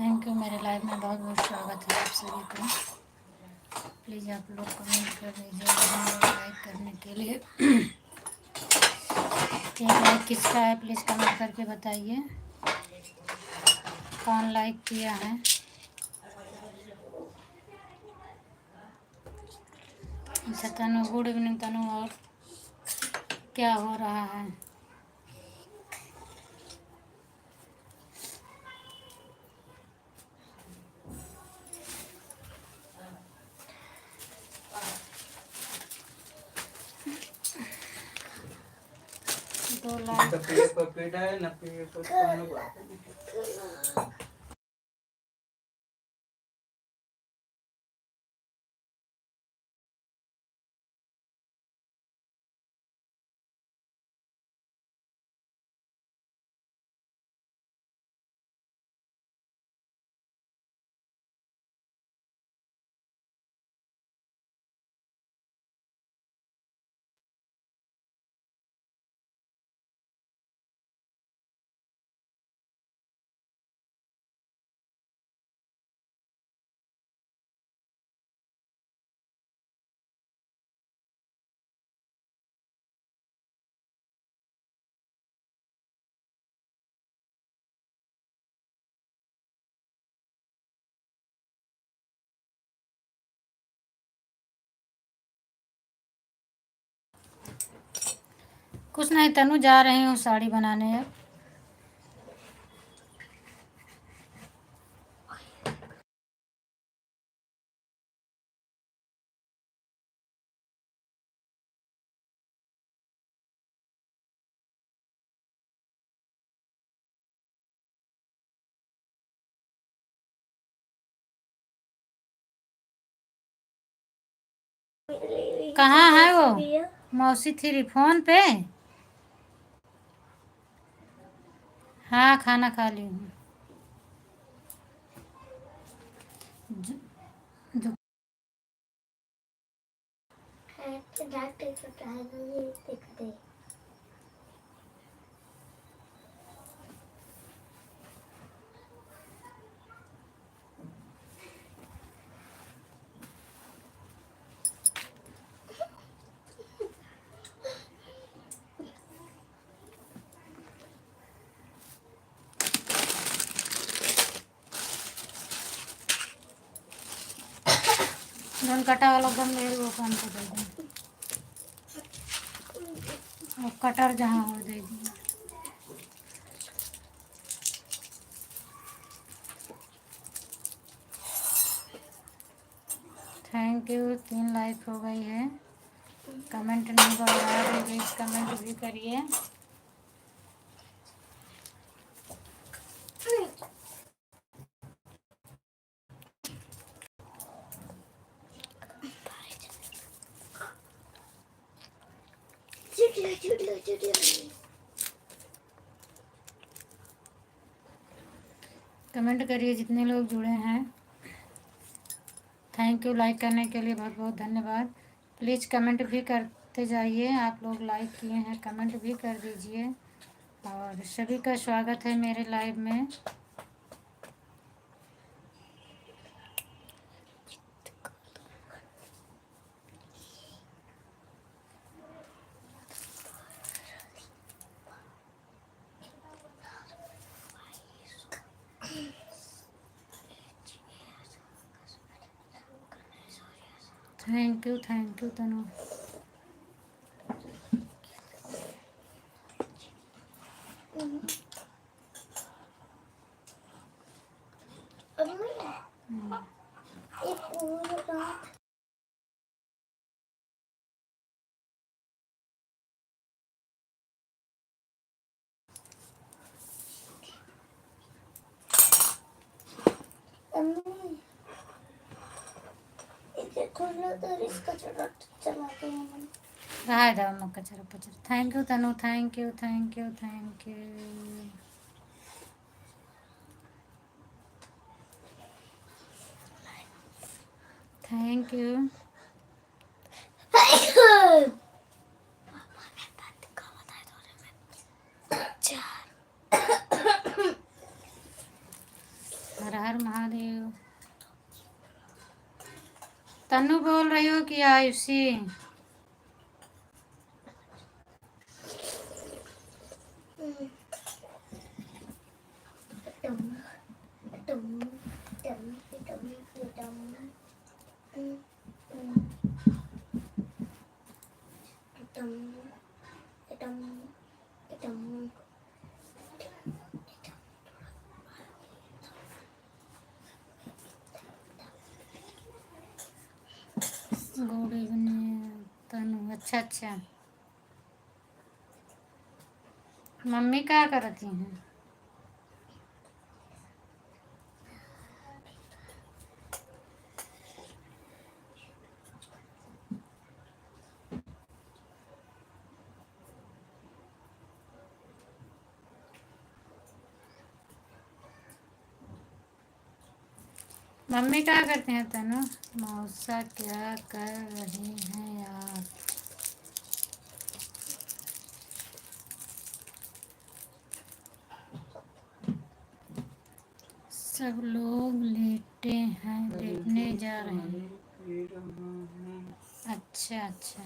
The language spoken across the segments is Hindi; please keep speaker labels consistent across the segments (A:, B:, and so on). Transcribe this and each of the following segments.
A: Thank you. मेरे लाइव में बहुत बहुत स्वागत है आप सभी का। प्लीज़ आप लोग कमेंट कर दीजिए लाइक करने के लिए। एक लाइक किसका है प्लीज़ कमेंट करके बताइए, कौन लाइक किया है। अच्छा तनु, गुड इवनिंग तनु। और क्या हो रहा है? दो लाइक। कुछ नहीं तनु, जा रही हूँ साड़ी बनाने। अब कहाँ है वो? मौसी थी फोन पे। हाँ खाना खा ली हूँ। धन कटा वाला गम मेरे वो काम को दे दें, और कटर जहाँ हो दे दी। Thank you. 3 लाइक हो गई है। कमेंट नहीं बढ़ रहा है, प्लीज़ कमेंट भी करिए। कमेंट करिए जितने लोग जुड़े हैं। Thank you. लाइक करने के लिए बहुत बहुत धन्यवाद। प्लीज़ कमेंट भी करते जाइए। आप लोग लाइक किए हैं, कमेंट भी कर दीजिए। और सभी का स्वागत है मेरे लाइव में। Thank you Tanu. रहा है दवा मक्का चरा पचर। Thank you Tanu, thank you thank you thank you. Thank you. Har Har Har Mahadev. Tanu बोल रही हो कि आयुषी? गुड इवनिंग तनु। अच्छा अच्छा, मम्मी क्या करती हैं? मम्मी क्या करते हैं तनु? मौसा क्या कर रही हैं आप? सब लोग लेटे हैं, लेटने जा रहे हैं। अच्छा अच्छा,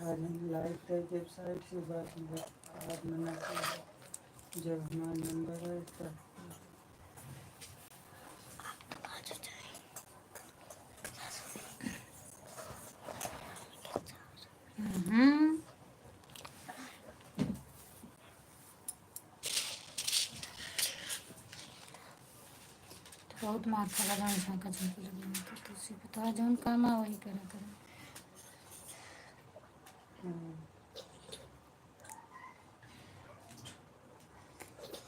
B: आज हम लाइव थे वेबसाइट से बात आज मनाते हैं जब हमारा नंबर है तब।
A: बहुत माथा लगा, झाँका झाँकी लगी तो तुझसे बता जौन काम आ वही करा करें।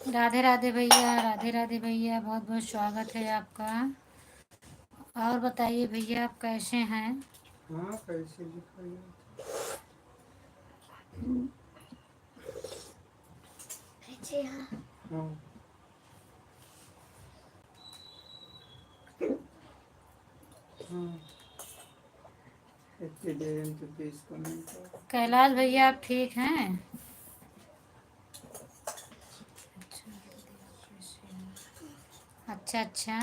A: राधे राधे भैया, राधे राधे भैया, बहुत बहुत स्वागत है आपका। और बताइए भैया, आप कैसे हैं?
B: हाँ कैसे दिखाइए? हाँ हाँ, इतनी देर में तो 20 कमेंट।
A: कैलाश भैया आप ठीक हैं? अच्छा अच्छा,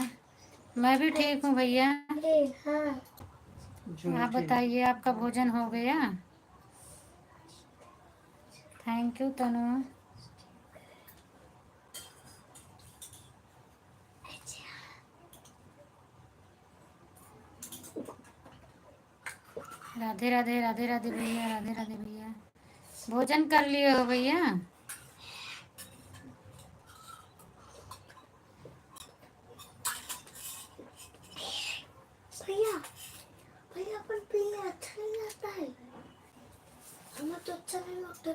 A: मैं भी ठीक हूँ भैया। आप बताइए, आपका भोजन हो गया? थैंक यू तनु। राधे राधे, राधे राधे भैया, राधे राधे भैया। भोजन कर लिए हो भैया?
C: भैया भैया पर भैया अच्छा नहीं लगता है, हमें तो अच्छा नहीं लगता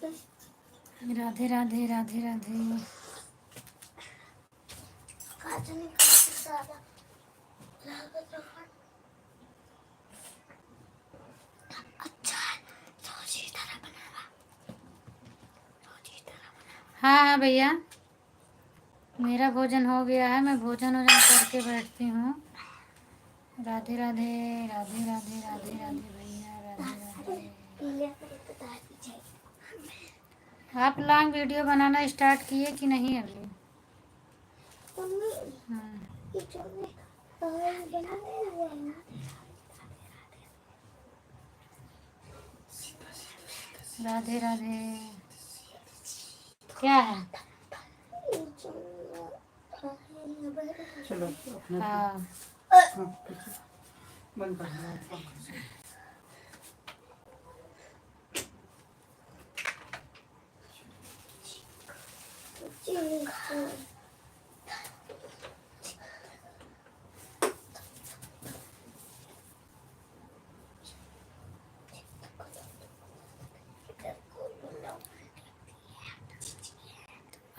C: है।
A: राधे राधे, राधे राधे।
C: काजू नहीं खाते सारा लागत रखा। अच्छा है, रोजी तरह बनावा, रोजी तरह बनावा।
A: हाँ हाँ भैया, मेरा भोजन हो गया है, मैं भोजन वोजन करके बैठती हूँ। राधे राधे, राधे राधे, राधे राधे भैया, राधे राधे। आप लॉन्ग वीडियो बनाना स्टार्ट किए कि नहीं अभी? राधे राधे। क्या है?
B: चलो अपना
A: हाँ
B: बंद कर दो।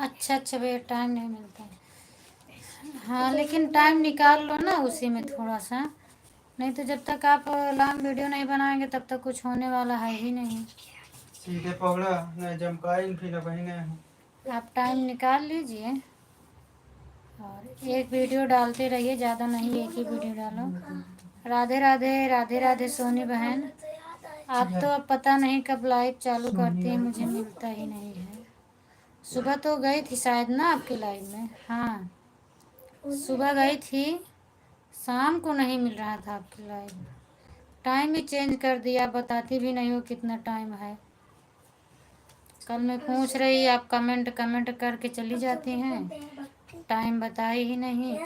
A: अच्छा अच्छा भैया, टाइम नहीं मिलता है। हाँ लेकिन टाइम निकाल लो ना उसी में थोड़ा सा, नहीं तो जब तक आप लॉन्ग वीडियो नहीं बनाएंगे तब तक कुछ होने वाला है ही नहीं।
B: सीधे पकड़ा न जमकाइन फिर वही न
A: आप टाइम निकाल लीजिए और एक वीडियो डालते रहिए, ज़्यादा नहीं, एक ही वीडियो डालो। राधे राधे, राधे राधे सोनी बहन। आप तो अब पता नहीं कब लाइव चालू करती हैं, मुझे मिलता ही नहीं है। सुबह तो गई थी शायद ना आपके लाइव में। हाँ सुबह गई थी, शाम को नहीं मिल रहा था आपकी लाइव। टाइम ही चेंज कर दिया, बताती भी नहीं हो कितना टाइम है। कल मैं पूछ रही, आप कमेंट कमेंट करके चली जाती हैं, टाइम बताए ही नहीं।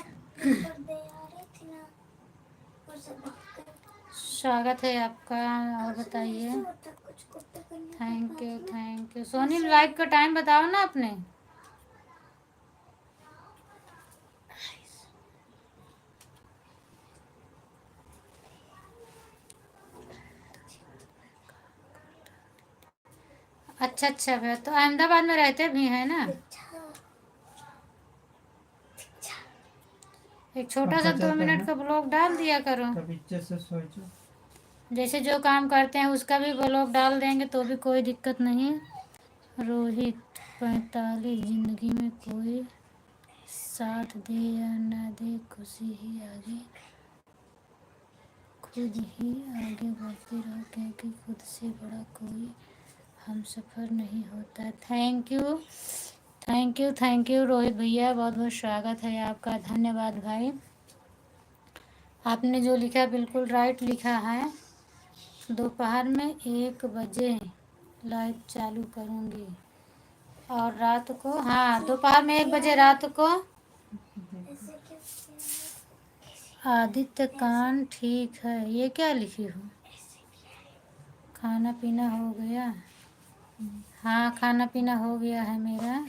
A: स्वागत है आपका, और बताइए। Thank you thank you. Sony LIV का टाइम बताओ ना आपने। अच्छा अच्छा भैया, तो अहमदाबाद में रहते भी हैं ना। एक छोटा सा 2 मिनट का ब्लॉग डाल दिया करो,
B: से सोचो।
A: जैसे जो काम करते हैं उसका भी ब्लॉग डाल देंगे तो भी कोई दिक्कत नहीं। रोहित 45, जिंदगी में कोई साथ दे या ना दे, खुशी ही आगे, खुद ही आगे बढ़ते रहो, क्योंकि खुद से बड़ा कोई हम सफ़र नहीं होता। थैंक यू रोहित भैया, बहुत बहुत स्वागत है आपका, धन्यवाद भाई। आपने जो लिखा बिल्कुल राइट लिखा है। दोपहर में 1 बजे लाइव चालू करूँगी और रात को, हाँ दोपहर में 1 बजे रात को। आदित्य कान ठीक है, ये क्या लिखी हो। खाना पीना हो गया। हाँ खाना पीना हो गया है मेरा।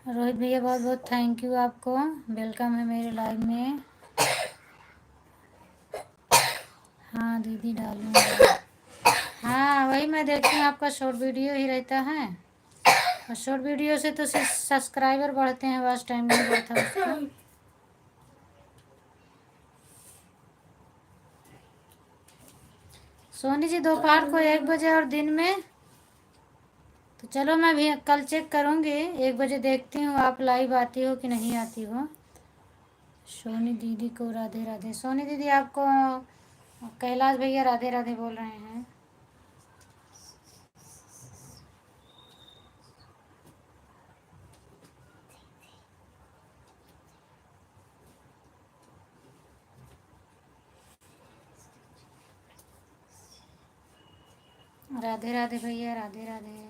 A: रोहित भैया बहुत बहुत थैंक यू आपको, वेलकम है मेरे लाइव में। हाँ दीदी डालूँगा। हाँ वही मैं देखती हूँ, आपका शॉर्ट वीडियो ही रहता है और शॉर्ट वीडियो से तो सब्सक्राइबर बढ़ते हैं, वॉच टाइम नहीं बढ़ता उसका। सोनी जी दोपहर को 1 बजे और दिन में, तो चलो मैं भी कल चेक करूँगी। 1 बजे देखती हूँ आप लाइव आती हो कि नहीं आती हो। सोनी दीदी को राधे राधे। सोनी दीदी आपको कैलाश भैया राधे राधे बोल रहे हैं। राधे राधे भैया, राधे राधे।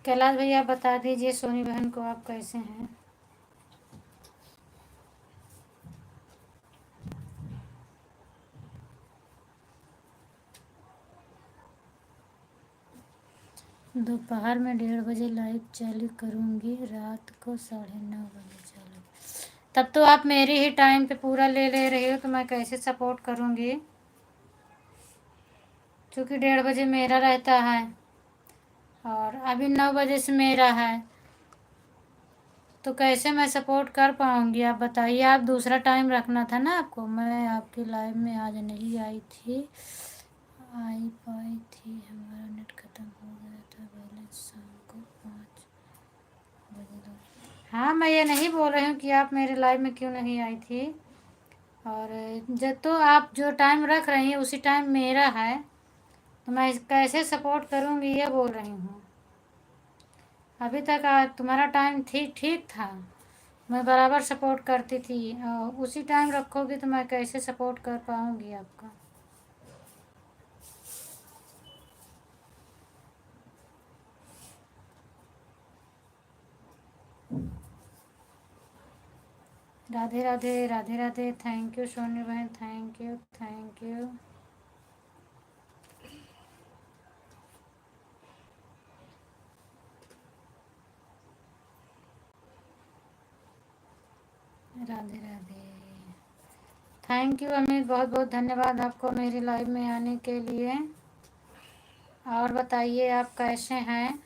A: कैलाश भैया बता दीजिए सोनी बहन को आप कैसे हैं। दोपहर में 1:30 बजे लाइव चालू करूँगी, रात को 9:30 बजे चालू। तब तो आप मेरे ही टाइम पे पूरा ले ले रहे हो, तो मैं कैसे सपोर्ट करूँगी, क्योंकि 1:30 बजे मेरा रहता है और अभी 9 बजे से मेरा है, तो कैसे मैं सपोर्ट कर पाऊँगी आप बताइए। आप दूसरा टाइम रखना था ना आपको। मैं आपकी लाइव में आज नहीं आई पाई थी, हमारा नेट ख़त्म हो गया था, बैलेंस शाम को 5 बजे लगा। हाँ मैं ये नहीं बोल रही हूँ कि आप मेरे लाइव में क्यों नहीं आई थी, और जब तो आप जो टाइम रख रही हैं उसी टाइम मेरा है, तो मैं कैसे सपोर्ट करूँगी ये बोल रही हूँ। अभी तक तुम्हारा टाइम ठीक था, मैं बराबर सपोर्ट करती थी, उसी टाइम रखोगी तो मैं कैसे सपोर्ट कर पाऊँगी आपका। राधे राधे राधे राधे। थैंक यू सोनी बहन, thank you thank you. Radhe Radhe. Thank you Amit, बहुत बहुत धन्यवाद आपको मेरी लाइव में आने के लिए। और बताइए आप कैसे हैं?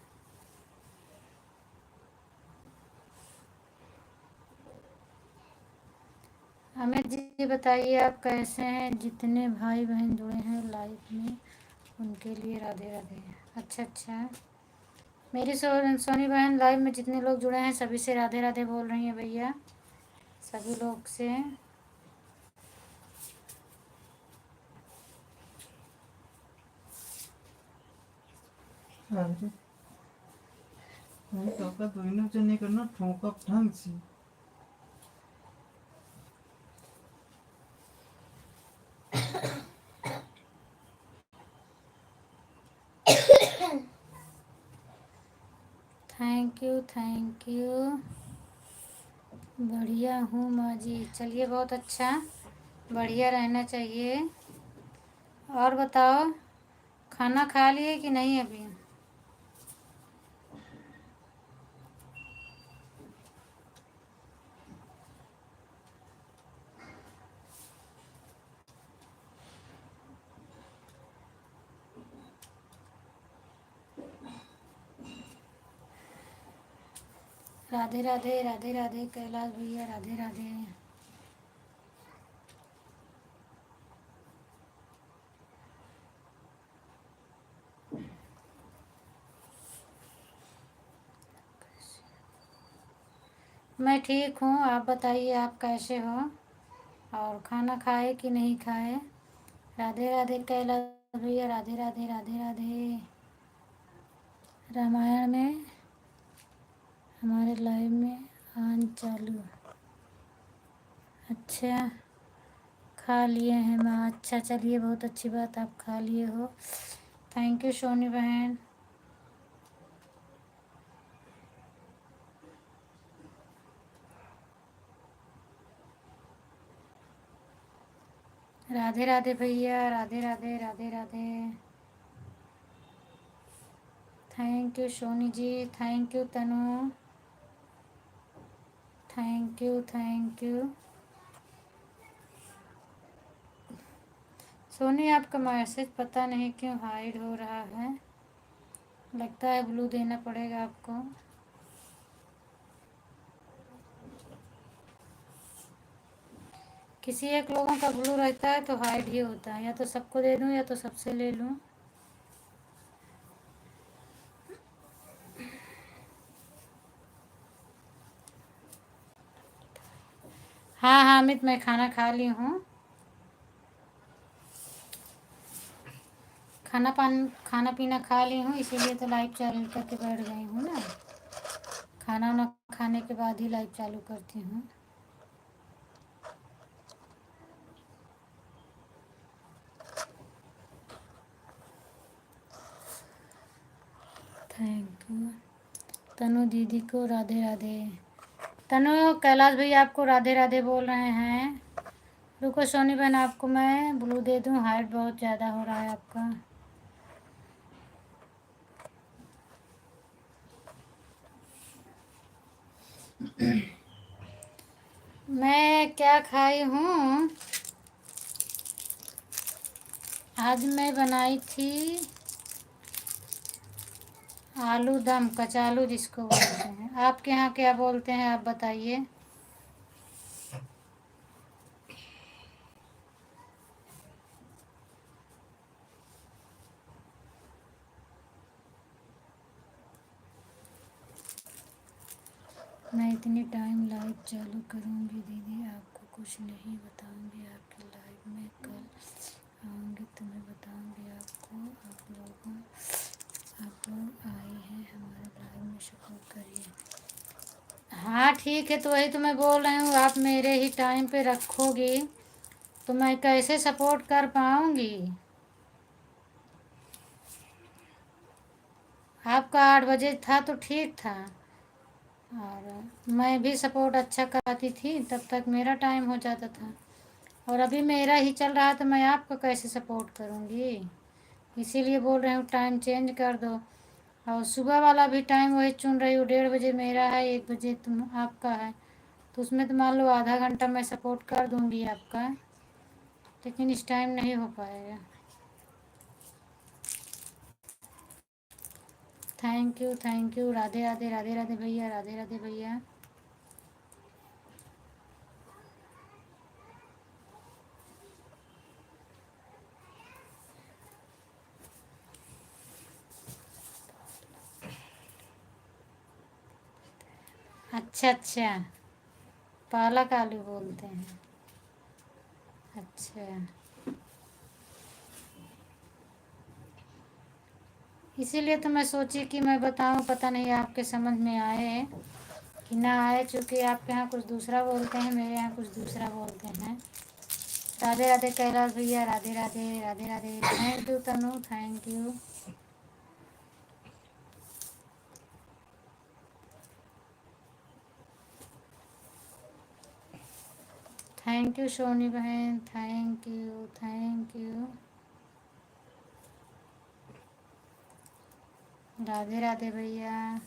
A: अमित जी बताइए आप कैसे हैं? जितने भाई बहन जुड़े हैं लाइव में उनके लिए राधे राधे। अच्छा अच्छा, मेरी सोनी बहन लाइव में जितने लोग जुड़े हैं सभी से राधे राधे बोल रही हैं भैया, सभी लोग से।
B: अरे नहीं टोका दोनों जने करना ठोका ढंग से।
A: Thank you thank you. बढ़िया हूँ माँ जी। चलिए बहुत अच्छा, बढ़िया रहना चाहिए। और बताओ खाना खा लिए कि नहीं अभी? राधे राधे राधे राधे कैलाश भैया, राधे राधे। मैं ठीक हूँ, आप बताइए आप कैसे हो और खाना खाए कि नहीं खाए? राधे राधे कैलाश भैया, राधे राधे राधे राधे। रामायण में हमारे लाइव में आन चालू। अच्छा, खा लिए हैं माँ। अच्छा चलिए बहुत अच्छी बात, आप खा लिए हो। थैंक यू सोनी बहन। राधे राधे भैया, Radhe Radhe Radhe Radhe. Thank you Soni ji, thank you Tanu, thank you thank you. Soni आपका मैसेज पता नहीं क्यों हाइड हो रहा है, लगता है ब्लू देना पड़ेगा आपको। किसी एक लोगों का ब्लू रहता है तो हाइड ही होता है, या तो सबको दे दूं या तो सबसे ले लूं। हाँ हाँ अमित, मैं खाना खा ली हूँ। खाना पीना खा ली हूँ, इसीलिए तो लाइव चालू करके बैठ गई हूँ ना। खाना वाना खाने के बाद ही लाइव चालू करती हूँ। थैंक यू तनु दीदी को राधे राधे। तनु कैलाश भैया आपको राधे राधे बोल रहे हैं। रुको सोनी बहन, आपको मैं ब्लू दे दूँ, हाइट बहुत ज़्यादा हो रहा है आपका। मैं क्या खाई हूँ आज? मैं बनाई थी आलू दम, कचालू जिसको बोलते हैं। आपके यहाँ क्या बोलते हैं आप बताइए। मैं इतनी टाइम लाइव चालू करूँगी दीदी, आपको कुछ नहीं बताऊँगी। आपकी लाइव में कल आऊँगी, तुम्हें बताऊँगी आपको। आप लोग आए हैं हमारे लाइव में, सपोर्ट करिए। हाँ ठीक है, तो वही तो मैं बोल रही हूँ, आप मेरे ही टाइम पे रखोगी तो मैं कैसे सपोर्ट कर पाऊँगी? आपका 8 बजे था तो ठीक था, और मैं भी सपोर्ट अच्छा कराती थी, तब तक मेरा टाइम हो जाता था, और अभी मेरा ही चल रहा है तो मैं आपको कैसे सपोर्ट करूँगी। इसीलिए बोल रही हूँ टाइम चेंज कर दो। और सुबह वाला भी टाइम वही चुन रही हूँ, 1:30 बजे मेरा है, 1 बजे तुम आपका है, तो उसमें तो मान लो आधा घंटा मैं सपोर्ट कर दूँगी आपका, लेकिन इस टाइम नहीं हो पाएगा। थैंक यू, राधे राधे, राधे राधे भैया, राधे राधे भैया। अच्छा अच्छा, पालक आलू बोलते हैं। अच्छा, इसीलिए तो मैं सोची कि मैं बताऊं, पता नहीं आपके समझ में आए कि ना आए, चूँकि आपके यहाँ कुछ दूसरा बोलते हैं, मेरे यहाँ कुछ दूसरा बोलते हैं। राधे राधे कैलाश भैया, Radhe Radhe, Radhe Radhe. Thank you Tanu, thank you. Thank you Soni बहन, thank you, thank you. Radhe Radhe भैया।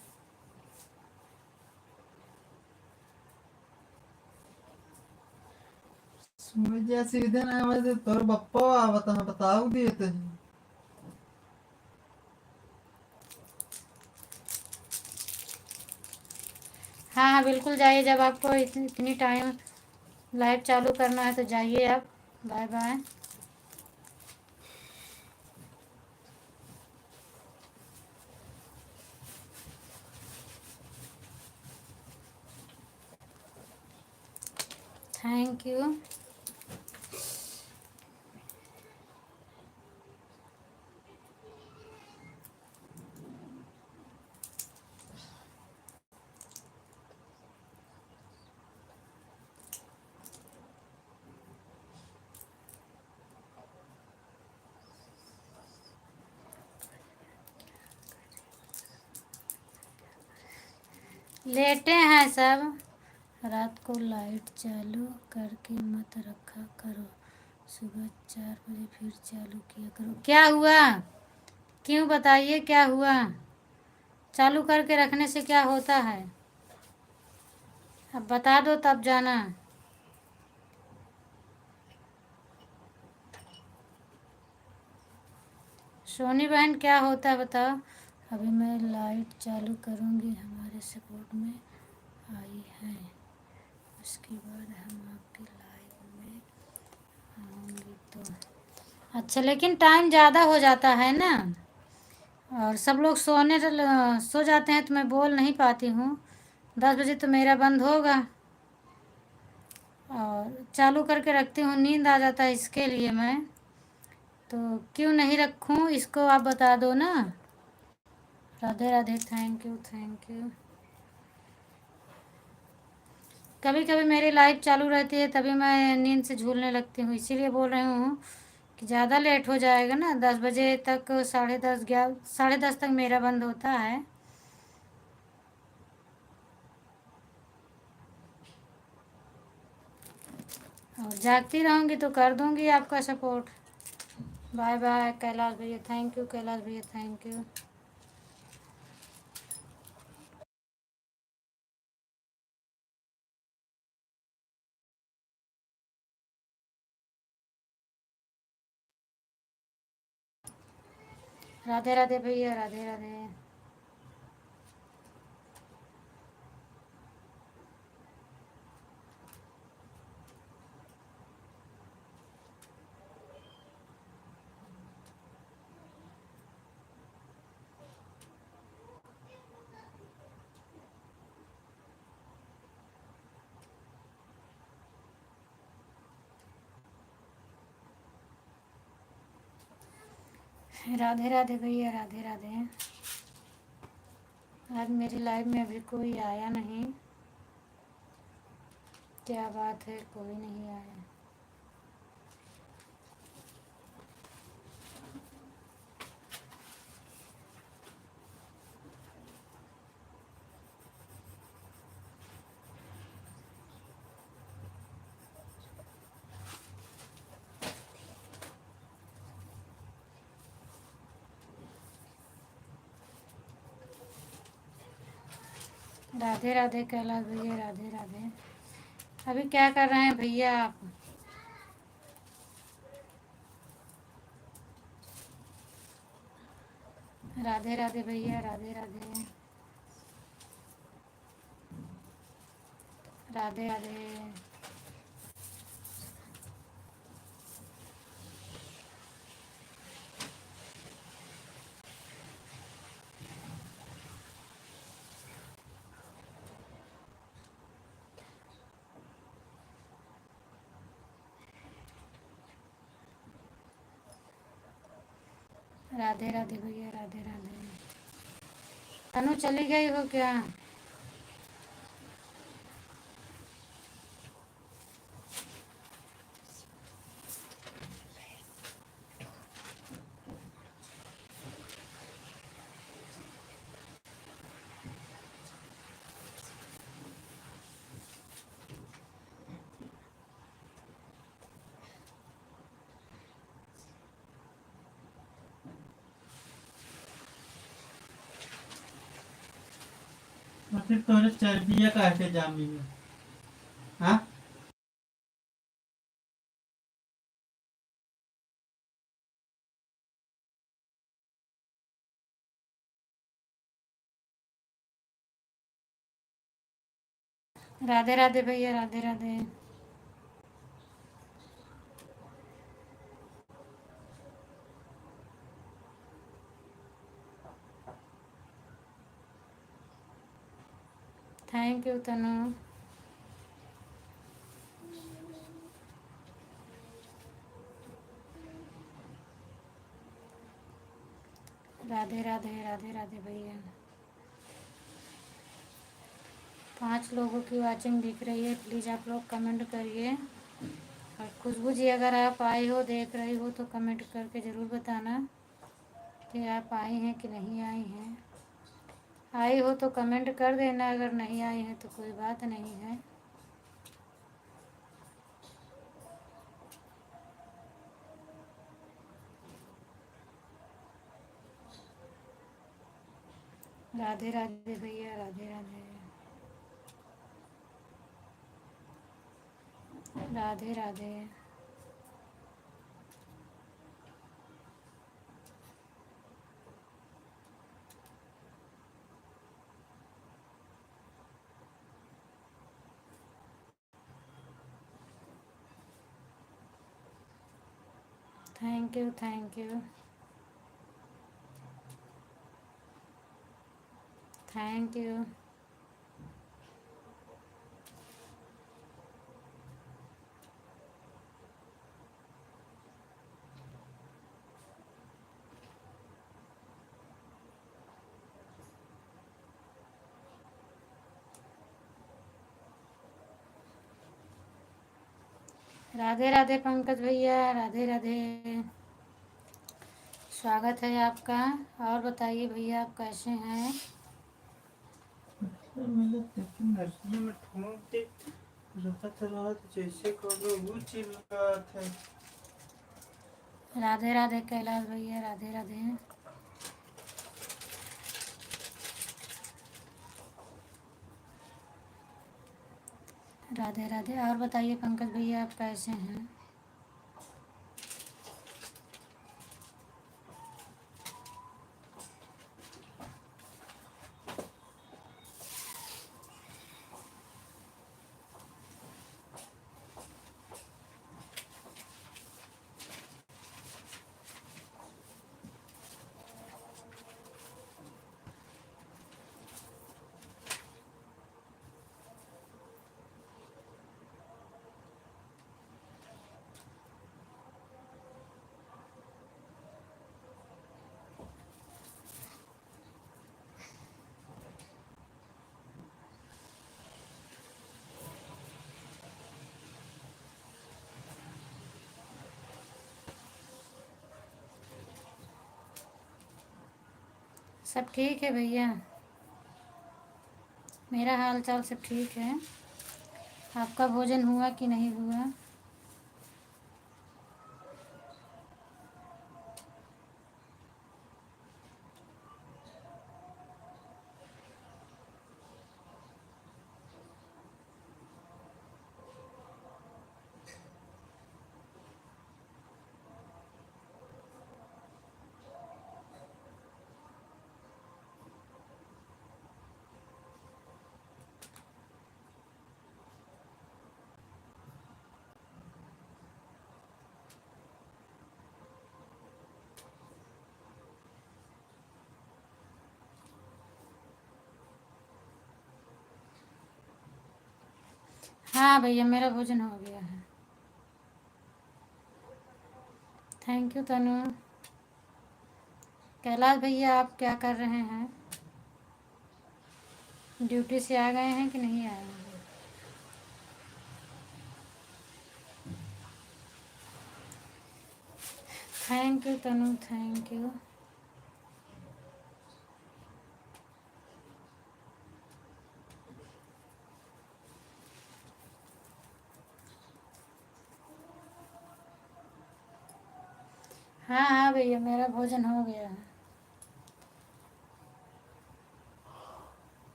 B: मुझे सीधे ना आवाज तोर बप्पा आवत है, बताओ दिए थे।
A: हाँ हाँ बिल्कुल जाइए, जब आपको इतनी टाइम लाइव चालू करना है तो जाइए आप। Bye bye. Thank you. लेटे हैं सब। रात को लाइट चालू करके मत रखा करो, सुबह 4 बजे फिर चालू किया करो। क्या हुआ, क्यों बताइए क्या हुआ? चालू करके रखने से क्या होता है? अब बता दो तब जाना। सोनी बहन क्या होता है बताओ। अभी मैं लाइट चालू करूँगी, हमारे सपोर्ट में आई है, उसके बाद हम आपके लाइव में आऊँगी तो। अच्छा, लेकिन टाइम ज़्यादा हो जाता है ना, और सब लोग सो जाते हैं तो मैं बोल नहीं पाती हूँ। 10 बजे तो मेरा बंद होगा, और चालू करके रखती हूँ, नींद आ जाता है, इसके लिए मैं तो क्यों नहीं रखूँ, इसको आप बता दो ना। Radhe Radhe, thank you, thank you. कभी कभी मेरी लाइट चालू रहती है तभी मैं नींद से झूलने लगती हूँ, इसीलिए बोल रही हूँ कि ज़्यादा लेट हो जाएगा ना। 10 बजे तक, 10:30, 11, 10:30 तक मेरा बंद होता है। और जागती रहूँगी तो कर दूँगी आपका सपोर्ट। बाय बाय कैलाश भैया, थैंक यू, कैलाश भैया थैंक यू। राधे राधे भैया, राधे राधे। राधे राधे भैया, राधे राधे। आज मेरी लाइफ में अभी कोई आया नहीं, क्या बात है, कोई नहीं आया। राधे राधे कैलाश भैया, राधे राधे। अभी क्या कर रहे हैं भैया आप? राधे राधे भैया, राधे राधे, राधे राधे, राधे राधे भैया, राधे राधे। तनु चली गई हो क्या?
B: फिर तोरे चर्बिया काहे जामी में? हाँ,
A: राधे राधे भैया, राधे राधे। थैंक यू तनु। राधे राधे, राधे राधे भैया। 5 लोगों की वाचिंग दिख रही है, प्लीज़ आप लोग कमेंट करिए। और खुशबू जी, अगर आप आई हो, देख रही हो तो कमेंट करके ज़रूर बताना कि आप आई हैं कि नहीं आई हैं। आई हो तो कमेंट कर देना, अगर नहीं आई है तो कोई बात नहीं है। राधे राधे भैया, Radhe Radhe, Radhe Radhe. Thank you, thank you, thank you. Radhe Radhe Pankaj भैया, राधे राधे। स्वागत है आपका। और बताइए भैया, आप कैसे हैं?
B: नर्सरी में ढूंढते रहत रहत जैसे कोनो वो चिल्लात है।
A: राधे राधे कैलाश भैया, राधे राधे, राधे राधे। और बताइए पंकज भैया, आप कैसे हैं? सब ठीक है भैया, मेरा हाल चाल सब ठीक है। आपका भोजन हुआ कि नहीं हुआ? हाँ भैया मेरा भोजन हो गया है। थैंक यू तनु। कैलाश भैया आप क्या कर रहे हैं? ड्यूटी से आ गए हैं कि नहीं आए हैं? Thank you Tanu, thank you. हाँ हाँ भैया मेरा भोजन हो गया है।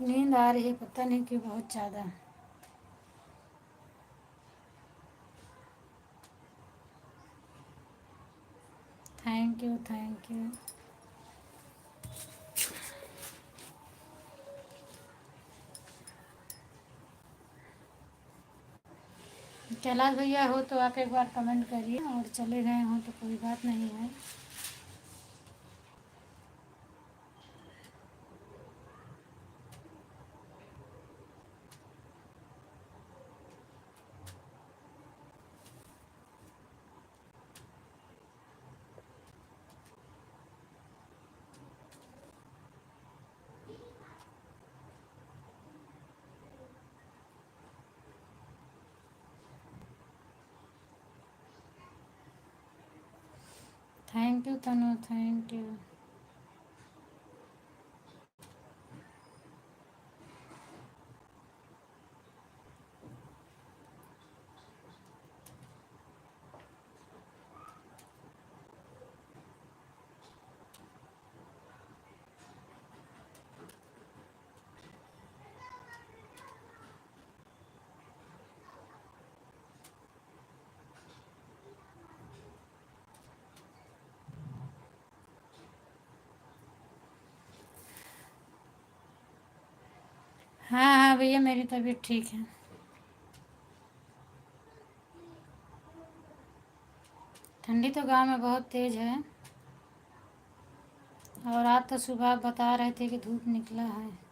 A: नींद आ रही है, पता नहीं क्यों, बहुत ज़्यादा। Thank you, thank you. Kailash भैया हो तो आप एक बार कमेंट करिए, और चले गए हों तो कोई बात नहीं है। Thank you Tanu, thank you. हाँ हाँ भैया मेरी तबीयत ठीक है। ठंडी तो गांव में बहुत तेज़ है, और आज तो सुबह बता रहे थे कि धूप निकला है।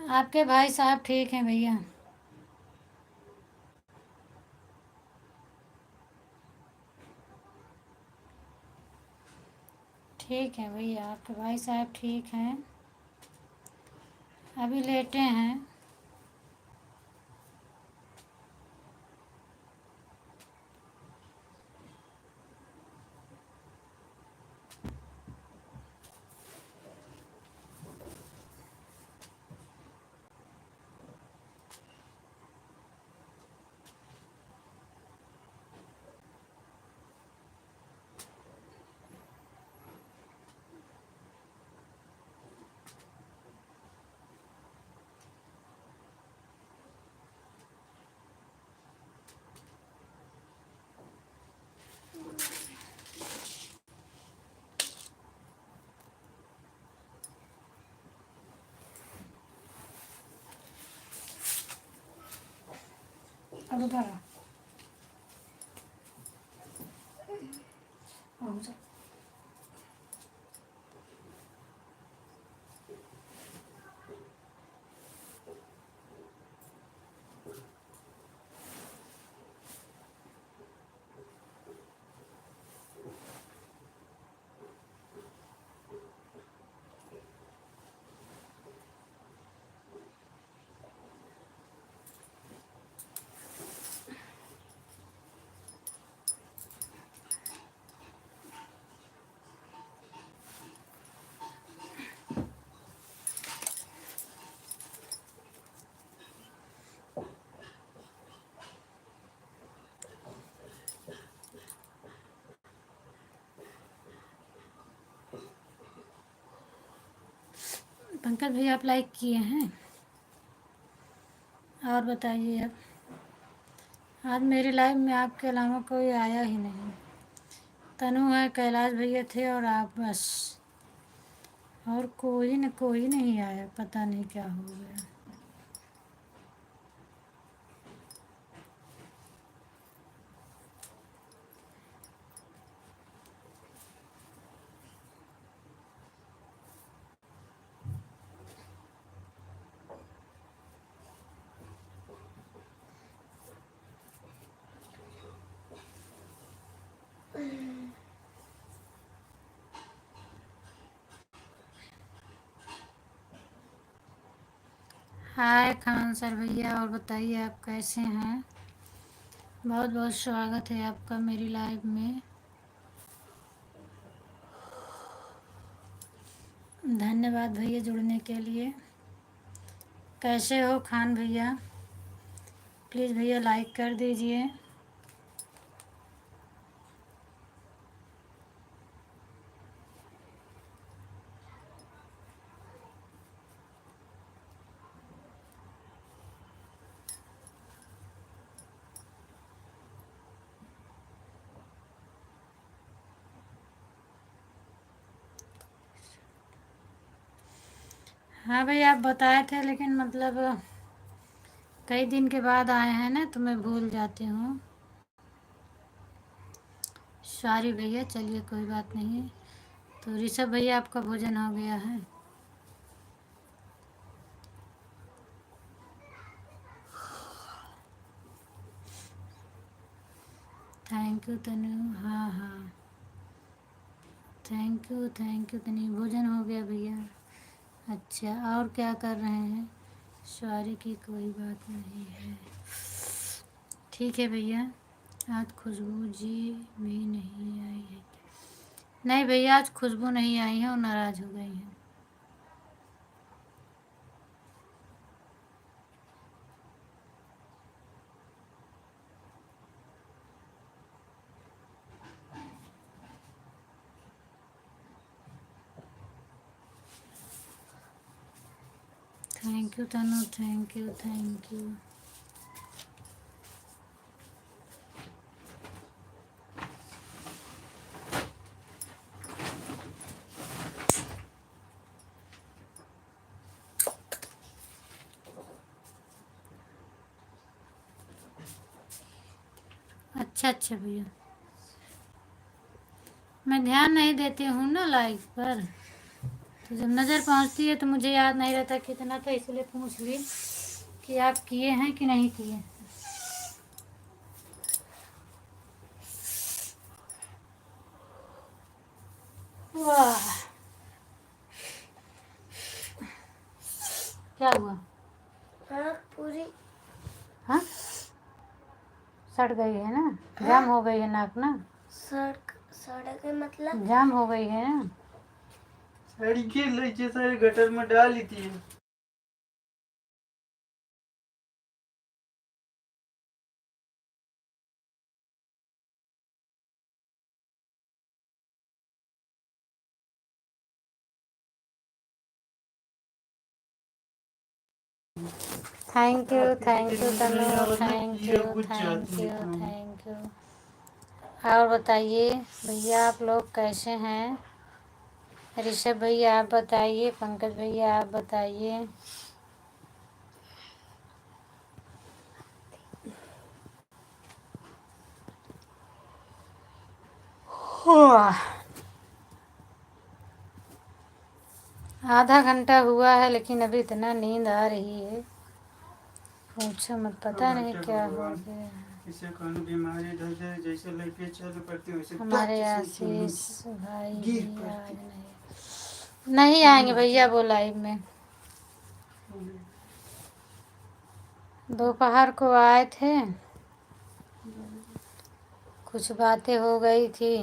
A: आपके भाई साहब ठीक हैं भैया? ठीक है भैया, आपके भाई साहब ठीक हैं, अभी लेटे हैं। अब उधर आओ। पंकज भैया आप लाइक किए हैं? और बताइए अब, आज मेरी लाइफ में आपके अलावा कोई आया ही नहीं। तनु है, कैलाश भैया थे और आप, बस। और कोई नहीं आया, पता नहीं क्या हो गया। हाय खान सर भैया, और बताइए आप कैसे हैं। बहुत बहुत स्वागत है आपका मेरी लाइव में। धन्यवाद भैया जुड़ने के लिए। कैसे हो खान भैया, प्लीज़ भैया लाइक कर दीजिए। हाँ भैया आप बताए थे, लेकिन मतलब कई दिन के बाद आए हैं ना, तो मैं भूल जाती हूँ। सॉरी भैया, चलिए कोई बात नहीं। तो ऋषभ भैया आपका भोजन हो गया है। थैंक यू तनु। हाँ हाँ, थैंक यू तनु, भोजन हो गया भैया। अच्छा, और क्या कर रहे हैं। सॉरी की कोई बात नहीं है, ठीक है भैया। आज खुशबू जी भी नहीं आई है। नहीं भैया, आज खुशबू नहीं आई है और नाराज़ हो गई हैं। Thank you Tanu, thank you thank you. अच्छा अच्छा भैया, मैं ध्यान नहीं देती हूँ ना लाइव पर, तो जब नज़र पहुँचती है तो मुझे याद नहीं रहता कितना, तो इसलिए पूछ ली कि आप किए हैं कि नहीं किए। वाह, क्या हुआ।
C: नाक पूरी
A: हाँ, सड़ गई है ना, जाम हो गई है नाक ना,
C: सड़क मतलब
A: जाम हो गई है ना।
B: साड़ी के लीजिए, सारे गटर में डाल ली थी।
A: Thank you Tanu, thank you
B: हाँ।
A: Thank you. और बताइए भैया आप लोग कैसे हैं। ऋषभ भैया आप बताइए, पंकज भैया आप बताइए। आधा घंटा हुआ है, लेकिन अभी इतना नींद आ रही है, पूछो मत, पता नहीं क्या हो गया।
B: इसे कौन बीमारी धर दे, जैसे लेके चल पड़ती वैसे
A: हमारे
B: टच से
A: आशीष भाई
B: गिर
A: भी आज
B: पड़ती।
A: नहीं आएंगे भैया वो लाइव में। दोपहर को आए थे, कुछ बातें हो गई थी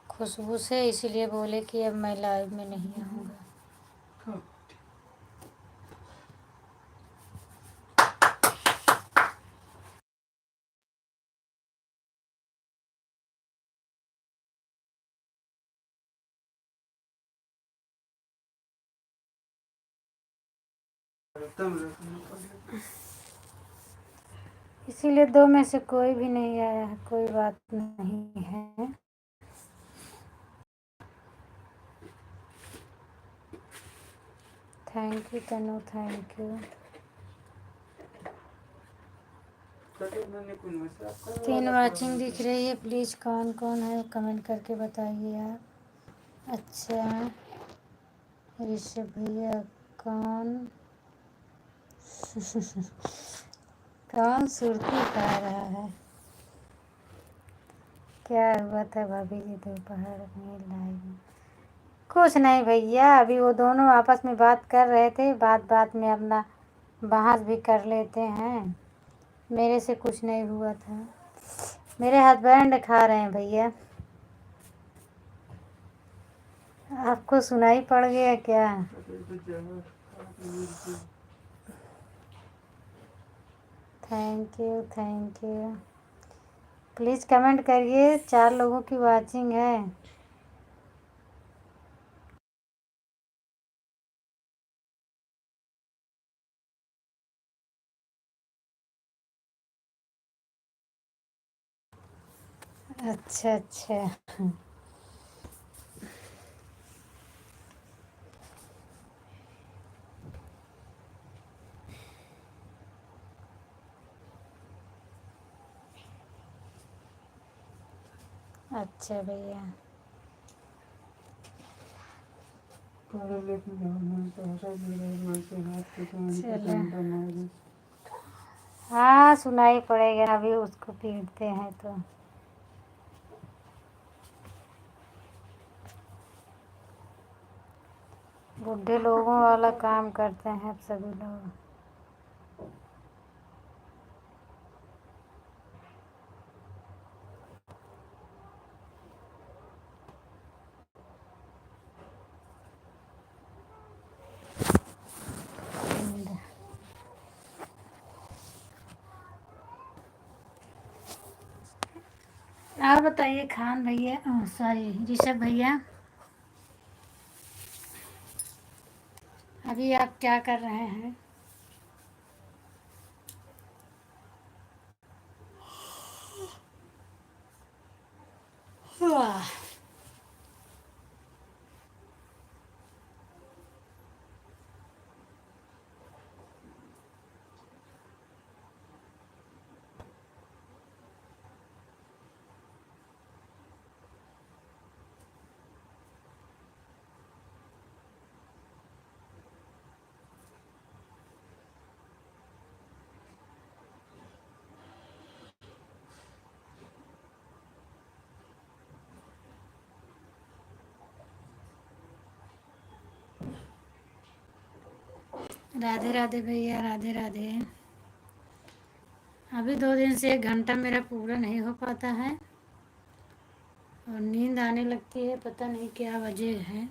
A: खुशबू से, इसीलिए बोले कि अब मैं लाइव में नहीं आऊँगा। इसीलिए दो में से कोई भी नहीं आया है, कोई बात नहीं है। Thank you Tanu, thank you. 3 watching दिख रही है, प्लीज़ कौन कौन है कमेंट करके बताइए आप। अच्छा, ऋषभ भैया कौन कौन सुर्खी खा रहा है। क्या हुआ था भाभी जी दोपहर में लाइव में। कुछ नहीं भैया, अभी वो दोनों आपस में बात कर रहे थे, बात बात में अपना बहस भी कर लेते हैं। मेरे से कुछ नहीं हुआ था। मेरे हस्बैंड खा रहे हैं भैया। आपको सुनाई पड़ गया क्या?
B: अरे तो जगह मिलती।
A: Thank you, thank you. Please comment करिए, 4 लोगों की वाचिंग है। अच्छा अच्छा। अच्छा भैया।
B: पढ़े लिखे गवर्नमेंट तो सब गवर्नमेंट के हाथ पे कान पे
A: चलो।
B: डंडा मारे।
A: हाँ सुनाई पड़ेगा, अभी उसको पीटते हैं तो। बूढ़े लोगों वाला काम करते हैं सभी लोग। और बताइए खान भैया, सॉरी ऋषभ भैया, अभी आप क्या कर रहे हैं? वाह। राधे राधे भैया, राधे राधे। अभी 2 दिन से 1 घंटा मेरा पूरा नहीं हो पाता है और नींद आने लगती है, पता नहीं क्या वजह है।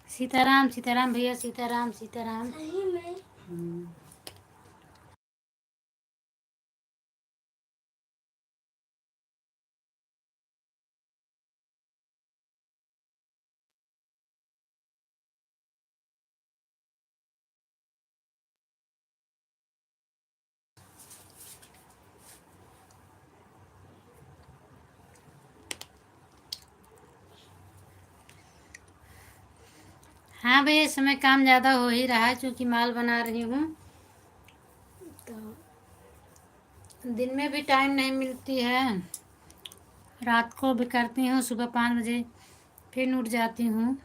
A: सीताराम सीताराम भैया, सीताराम सीताराम।
C: सही में
A: हाँ भैया, इस समय काम ज़्यादा हो ही रहा है क्योंकि माल बना रही हूँ, तो दिन में भी टाइम नहीं मिलती है। रात को भी करती हूँ, सुबह 5 बजे फिर उठ जाती हूँ।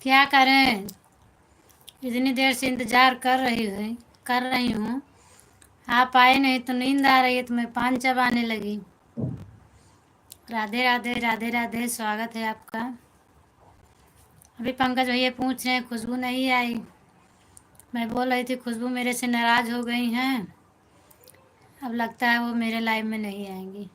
A: क्या करें, इतनी देर से इंतज़ार कर रही हूँ। आप आए नहीं तो नींद आ रही है तो मैं पान चबाने लगी। राधे राधे राधे राधे, स्वागत है आपका। अभी पंकज भैया पूछ रहे हैं खुशबू नहीं आई। मैं बोल रही थी खुशबू मेरे से नाराज़ हो गई हैं, अब लगता है वो मेरे लाइव में नहीं आएंगी।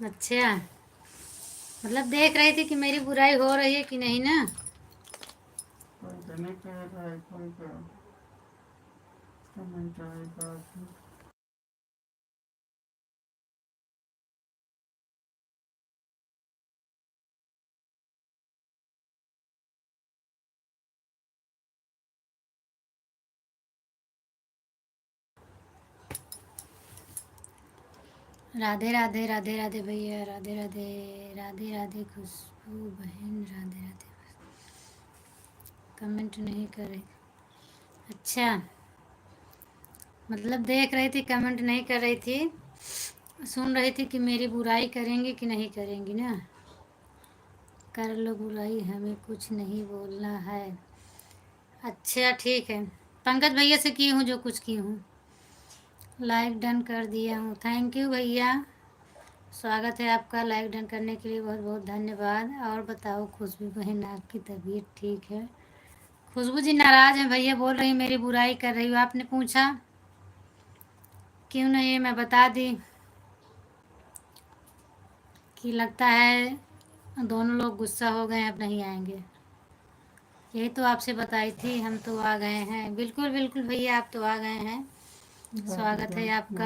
A: अच्छा, मतलब देख रही थी कि मेरी बुराई हो रही है कि नहीं ना।
B: कोई तो नहीं कर रहा है, कोई का कमेंट आएगा।
A: राधे राधे राधे राधे भैया, राधे राधे राधे राधे खुशबू बहन, राधे राधे। कमेंट नहीं कर रही। अच्छा, मतलब देख रही थी कमेंट नहीं कर रही थी, सुन रही थी कि मेरी बुराई करेंगी कि नहीं करेंगी ना। कर लो बुराई, हमें कुछ नहीं बोलना है। अच्छा ठीक है, पंकज भैया से की हूँ जो कुछ की हूँ। लाइक डन कर दिया हूँ, थैंक यू भैया, स्वागत है आपका। लाइक डन करने के लिए बहुत बहुत धन्यवाद। और बताओ खुशबू बहन, आपकी तबीयत ठीक है? खुशबू जी नाराज़ हैं भैया, बोल रही मेरी बुराई कर रही हो। आपने पूछा क्यों नहीं, मैं बता दी कि लगता है दोनों लोग गुस्सा हो गए, अब नहीं आएंगे। यही तो आपसे बताई थी, हम तो आ गए हैं। बिल्कुल बिल्कुल भैया, आप तो आ गए हैं, स्वागत है आपका।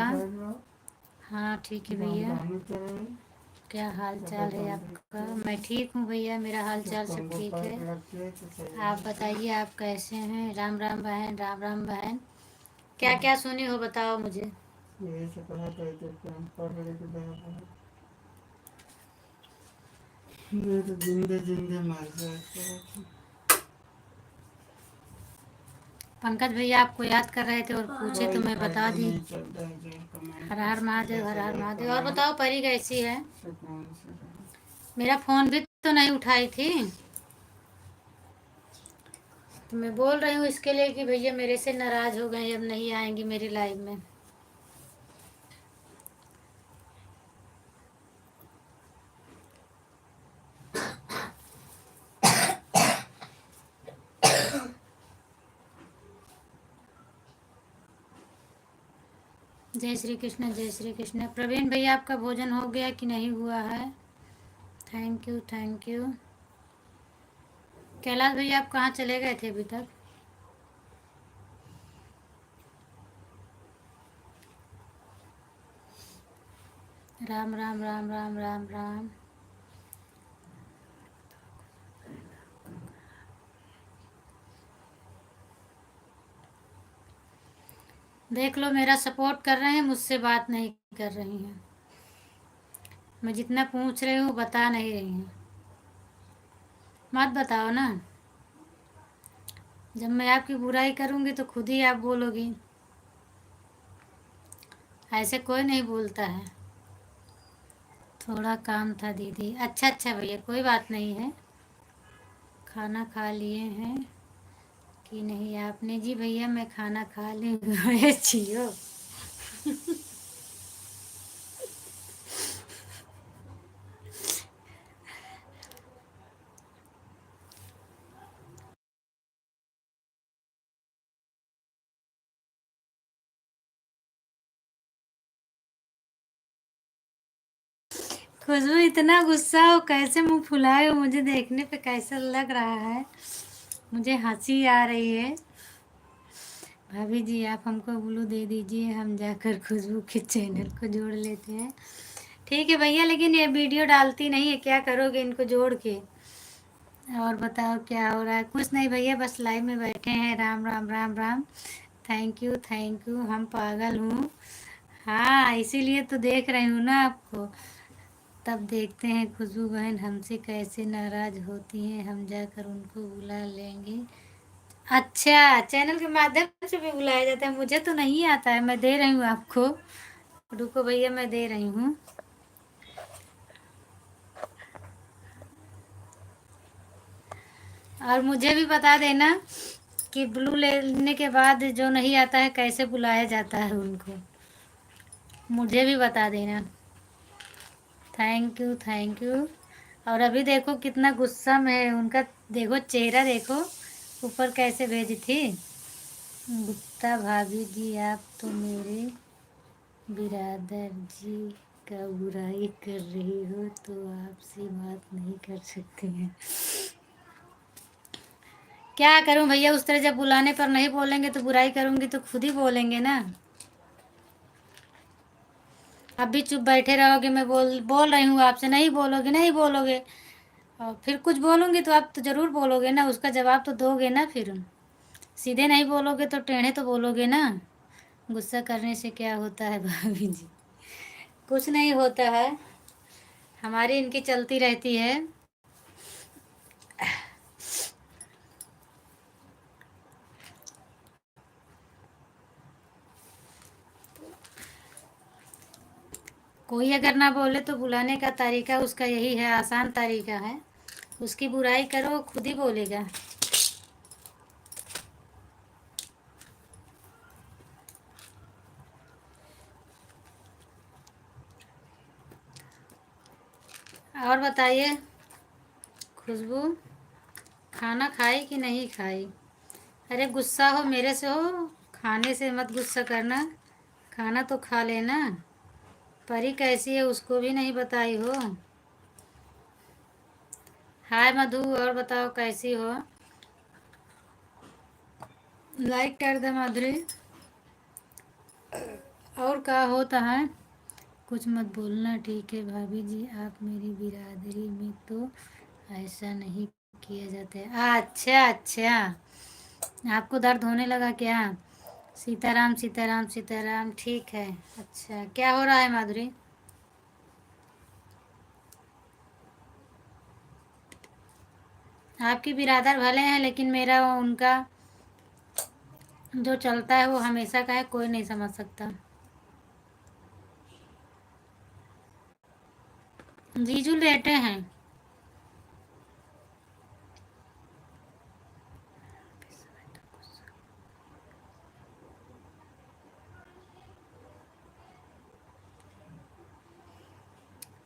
A: हाँ ठीक है भैया, क्या हाल चाल है आपका? मैं ठीक हूँ भैया, मेरा हाल चाल सब ठीक है। आप बताइए आप कैसे हैं? राम राम बहन, राम राम बहन। क्या क्या सुनी हो बताओ मुझे।
B: यही से कहा था तो हम पढ़ रहे थे दया। ये तो जिंदे जिंदे मर जाए।
A: पंकज भैया आपको याद कर रहे थे और पूछे तो मैं बता दी। हर हर महादेव, हर हर महादेव। और बताओ परी कैसी है? मेरा फ़ोन भी तो नहीं उठाई थी, तो मैं बोल रही हूँ इसके लिए कि भैया मेरे से नाराज़ हो गए, अब नहीं आएंगी मेरी लाइव में। जय श्री कृष्ण, जय श्री कृष्ण। प्रवीण भैया आपका भोजन हो गया कि नहीं हुआ है? Thank you thank you. Kailash भैया आप कहाँ चले गए थे अभी तक? राम राम राम राम राम राम। देख लो, मेरा सपोर्ट कर रहे हैं, मुझसे बात नहीं कर रही हैं। मैं जितना पूछ रही हूँ बता नहीं रही हैं। मत बताओ ना, जब मैं आपकी बुराई करूँगी तो खुद ही आप बोलोगी। ऐसे कोई नहीं बोलता है। थोड़ा काम था दीदी। अच्छा अच्छा भैया, कोई बात नहीं है। खाना खा लिए हैं कि नहीं आपने? जी भैया मैं खाना खा ली हूँ। जियो। खुशबू इतना गुस्सा हो, कैसे मुंह फुलाए हो? मुझे देखने पे कैसा लग रहा है, मुझे हंसी आ रही है। भाभी जी आप हमको ब्लू दे दीजिए, हम जाकर खुशबू के चैनल को जोड़ लेते हैं। ठीक है भैया, लेकिन ये वीडियो डालती नहीं है, क्या करोगे इनको जोड़ के? और बताओ क्या हो रहा है? कुछ नहीं भैया, बस लाइव में बैठे हैं। राम राम राम राम। थैंक यू, हम पागल हूँ। हाँ इसीलिए तो देख रही हूँ ना आपको। तब देखते हैं खुशबू बहन हमसे कैसे नाराज़ होती हैं, हम जाकर उनको बुला लेंगे। अच्छा, चैनल के माध्यम से भी बुलाया जाता है, मुझे तो नहीं आता है। मैं दे रही हूँ आपको, रुको भैया, मैं दे रही हूँ। और मुझे भी बता देना कि ब्लू लेने के बाद जो नहीं आता है कैसे बुलाया जाता है उनको, मुझे भी बता देना। Thank you, thank you. और अभी देखो कितना गुस्सा में है उनका, देखो चेहरा देखो, ऊपर कैसे भेजी थी। गुप्ता भाभी जी, आप तो मेरे बिरादर जी का बुराई कर रही हो तो आपसे बात नहीं कर सकते हैं। क्या करूं भैया, उस तरह जब बुलाने पर नहीं बोलेंगे तो बुराई करूंगी तो खुद ही बोलेंगे ना। अब भी चुप बैठे रहोगे, मैं बोल बोल रही हूँ आपसे, नहीं बोलोगे, नहीं बोलोगे, और फिर कुछ बोलूँगी तो आप तो ज़रूर बोलोगे ना, उसका जवाब तो दोगे ना। फिर सीधे नहीं बोलोगे तो टेढ़े तो बोलोगे ना। गुस्सा करने से क्या होता है भाभी जी, कुछ नहीं होता है, हमारी इनकी चलती रहती है। कोई अगर ना बोले तो बुलाने का तरीका उसका यही है, आसान तरीका है, उसकी बुराई करो खुद ही बोलेगा। और बताइए खुशबू, खाना खाई कि नहीं खाई? अरे गुस्सा हो मेरे से हो, खाने से मत गुस्सा करना, खाना तो खा लेना। परी कैसी है उसको भी नहीं बताई हो। हाय मधु, और बताओ कैसी हो? लाइक कर दे माधुरी। और क्या होता है? कुछ मत बोलना, ठीक है भाभी जी, आप मेरी बिरादरी में तो ऐसा नहीं किया जाता है। अच्छा अच्छा, आपको दर्द होने लगा क्या? सीताराम सीताराम सीताराम, ठीक है। अच्छा, क्या हो रहा है माधुरी? आपकी बिरादर भले हैं लेकिन मेरा उनका जो चलता है वो हमेशा का है, कोई नहीं समझ सकता। जीजू लेटे हैं।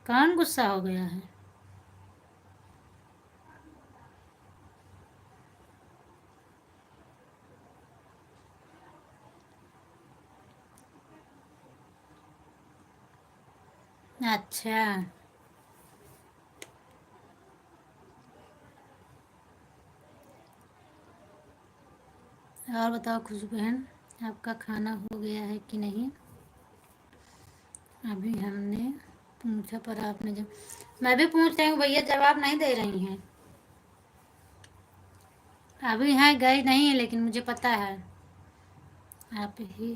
A: कौन गुस्सा हो गया है? अच्छा, और बताओ खुशबू बहन, आपका खाना हो गया है कि नहीं? अभी हमने पूछा पर आपने जब, मैं भी पूछ रही हूँ भैया, जवाब नहीं दे रही हैं। अभी हैं, गए नहीं है, लेकिन मुझे पता है आप ही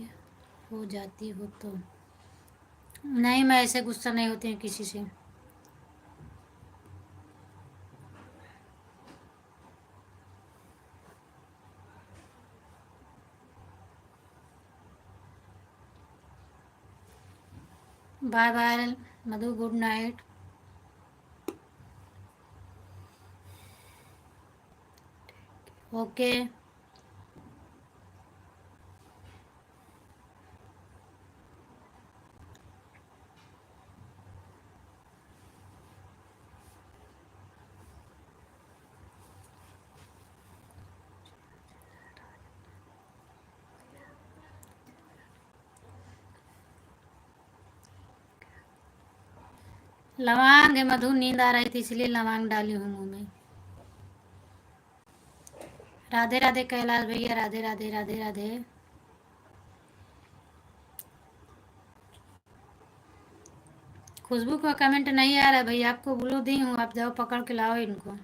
A: हो जाती हो तो। नहीं, मैं ऐसे गुस्सा नहीं होती हूँ किसी से। बाय बाय मधु, गुड नाइट। ओके। लवांग है मधु, नींद आ रही थी इसलिए लवांग डाली हूँ मुँह में। राधे राधे कैलाश भैया, राधे राधे राधे राधे। खुशबू का कमेंट नहीं आ रहा भैया, आपको ब्लू दी हूँ, आप जाओ पकड़ के लाओ इनको।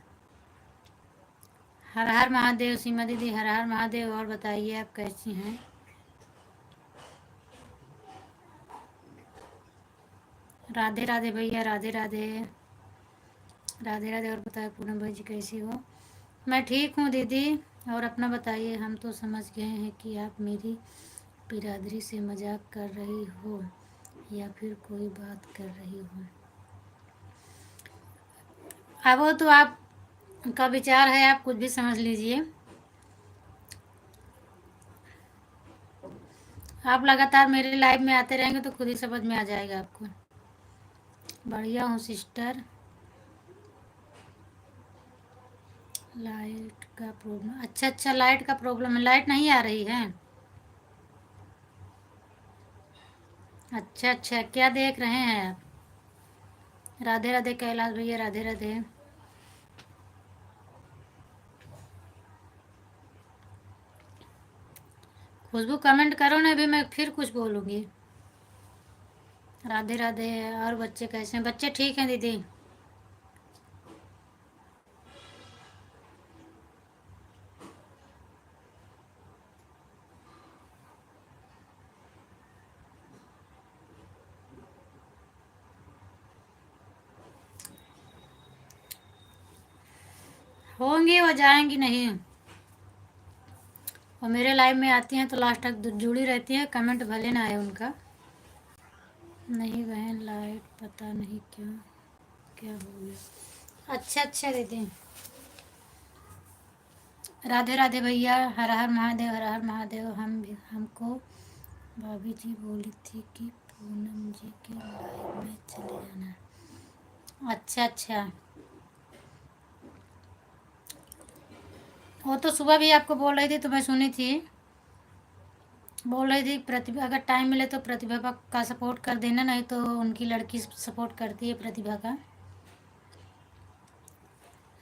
A: हर हर महादेव सीमा दीदी, हर हर महादेव। और बताइए आप कैसी हैं? राधे राधे भैया, राधे राधे। राधे राधे। और बताए पूनम भाई जी कैसी हो? मैं ठीक हूँ दीदी। और अपना बताइए। हम तो समझ गए हैं कि आप मेरी बिरादरी से मजाक कर रही हो या फिर कोई बात कर रही हो। अब वो तो आपका विचार है, आप कुछ भी समझ लीजिए। आप लगातार मेरे लाइव में आते रहेंगे तो खुद ही समझ में आ जाएगा आपको। बढ़िया हूँ सिस्टर। लाइट का प्रॉब्लम, अच्छा अच्छा, लाइट का प्रॉब्लम है। लाइट नहीं आ रही है? अच्छा अच्छा, क्या देख रहे हैं आप? राधे राधे कैलाश भैया, राधे राधे। खुशबू कमेंट करो ना, अभी मैं फिर कुछ बोलूँगी। राधे राधे। और बच्चे कैसे हैं? बच्चे ठीक हैं दीदी। होंगी, हो जाएंगी नहीं। और मेरे लाइव में आती हैं तो लास्ट तक जुड़ी रहती हैं, कमेंट भले ना आए उनका। नहीं बहन, लाइट पता नहीं क्यों, क्या हो गया। अच्छा अच्छा दीदी। राधे राधे भैया, हर हर महादेव, हर हर महादेव। हम भी, हमको भाभी जी बोली थी कि पूनम जी के लाइव में चले जाना। अच्छा अच्छा। वो तो सुबह भी आपको बोल रही थी तो मैं सुनी थी। बोल रही थी प्रतिभा, अगर टाइम मिले तो प्रतिभा का सपोर्ट कर देना, नहीं तो उनकी लड़की सपोर्ट करती है प्रतिभा का।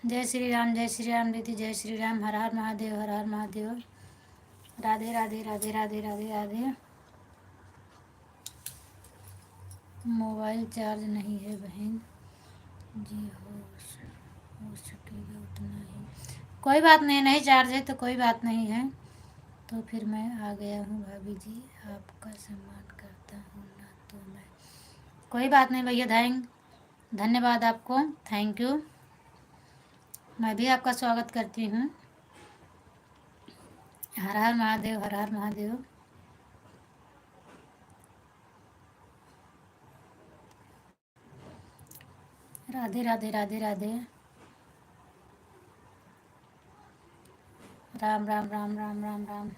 A: जय श्री राम, जय श्री राम दीदी, जय श्री राम। हर हर महादेव, हर हर महादेव। राधे राधे, राधे राधे, राधे राधे। मोबाइल चार्ज नहीं है बहन जी, हो सकेगा उतना ही। कोई बात नहीं, नहीं चार्ज है तो कोई बात नहीं है। तो फिर मैं आ गया हूँ भाभी जी, आपका सम्मान करता हूँ ना तो मैं। कोई बात नहीं भैया, धन्यवाद आपको, थैंक यू। मैं भी आपका स्वागत करती हूँ। हर हर महादेव, हर हर महादेव। राधे राधे, राधे राधे। राम राम राम राम राम राम।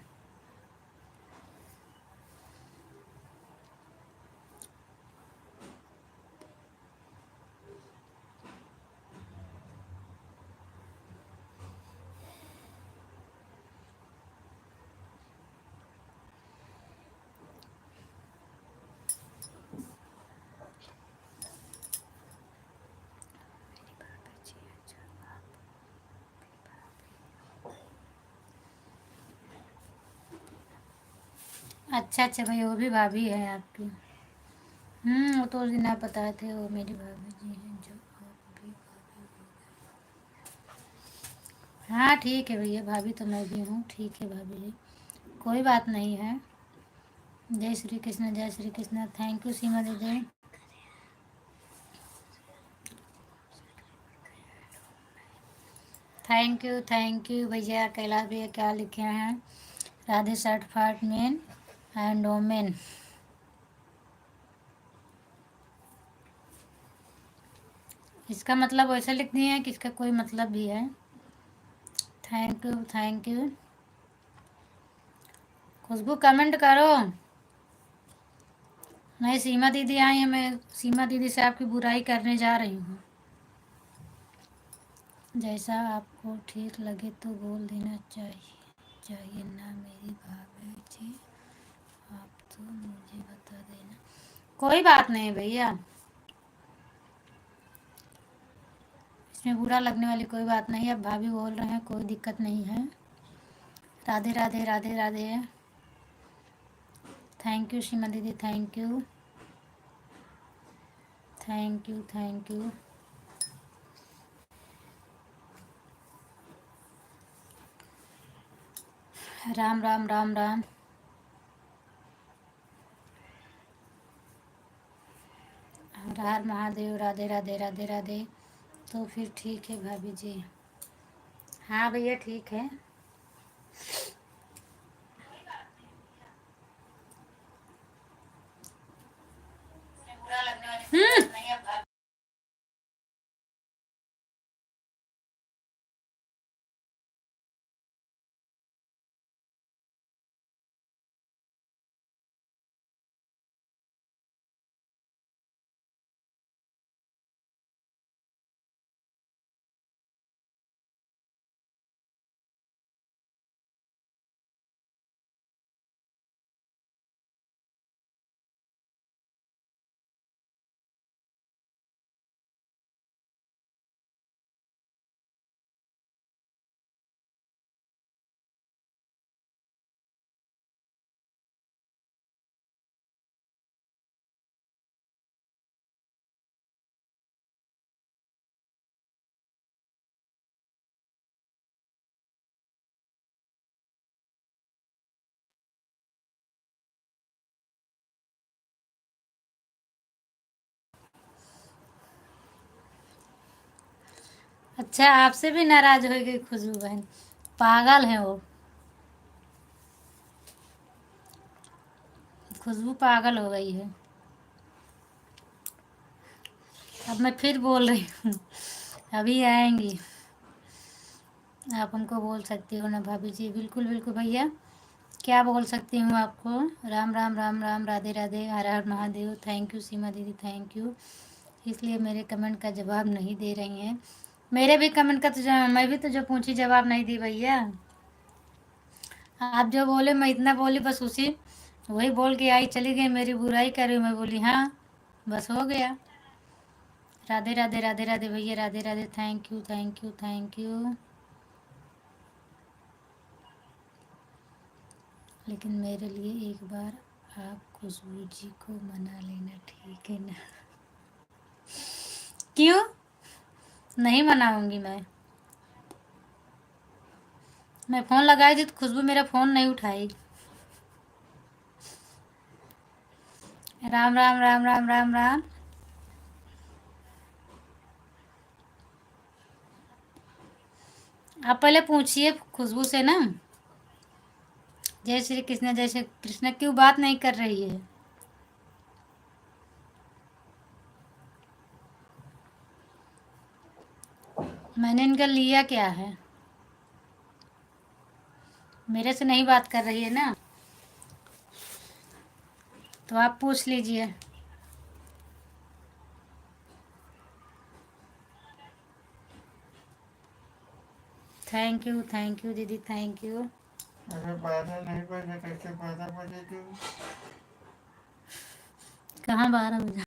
A: अच्छा अच्छा भैया, वो भी भाभी है आपकी। वो तो उस दिन आप बताए थे, वो मेरी भाभी जी हैं जो आप भी भाभी हो। हाँ ठीक है भैया, भाभी तो मैं भी हूँ, ठीक है भाभी जी, कोई बात नहीं है। जय श्री कृष्ण, जय श्री कृष्ण। थैंक यू सीमा दीदी। थैंक यू भैया। कैलाश भैया क्या लिखे हैं? Radhe certified man and women. इसका मतलब वैसा लिख दिए हैं कि इसका कोई मतलब भी है। Thank you, thank you. Khushboo comment करो। नहीं, सीमा दीदी आई है, मैं सीमा दीदी से आपकी बुराई करने जा रही हूँ। जैसा आपको ठीक लगे तो बोल देना चाहिए ना मेरी भाभी जी, आप तो मुझे बता देना। कोई बात नहीं भैया, इसमें बुरा लगने वाली कोई बात नहीं है। अब भाभी बोल रहे हैं, कोई दिक्कत नहीं है। राधे राधे, राधे राधे। थैंक यू सीमा दीदी, thank you, thank you, thank you. Ram Ram Ram Ram. हर महादेव, राधे राधे राधे राधे। तो फिर ठीक है भाभी जी। हाँ भैया ठीक है। अच्छा, आपसे भी नाराज हो गई खुशबू बहन? पागल है वो, खुशबू पागल हो गई है। अब मैं फिर बोल रही हूँ, अभी आएंगी। आप हमको बोल सकती हो ना भाभी जी? बिल्कुल बिल्कुल भैया, क्या बोल सकती हूँ आपको? राम राम राम राम, राधे राधे, हर हर महादेव। थैंक यू सीमा दीदी, थैंक यू। इसलिए मेरे कमेंट का जवाब नहीं दे रही हैं। मेरे भी कमेंट का तो मैं भी तो जो पूछी जवाब नहीं दी भैया। आप जो बोले मैं इतना बोली, बस उसी वही बोल के आई चली गई। मेरी बुराई कर रही हूँ, मैं बोली हाँ, बस हो गया। राधे राधे राधे राधे भैया, Radhe Radhe. Thank you thank you thank you. लेकिन मेरे लिए एक बार आप खुशबू जी को मना लेना, ठीक है ना? क्यों नहीं मनाऊंगी मैं फ़ोन लगाई थी तो खुशबू मेरा फ़ोन नहीं उठाई। राम राम राम राम राम राम। आप पहले पूछिए खुशबू से ना, जय श्री कृष्ण जय श्री कृष्ण क्यों बात नहीं कर रही है? मैंने इनका लिया क्या है? मेरे से नहीं बात कर रही है ना, तो आप पूछ लीजिए। थैंक यू दीदी, थैंक यू।
B: अगर 12 नहीं बजे कैसे 12 बजे क्यों?
A: कहाँ 12 बजे?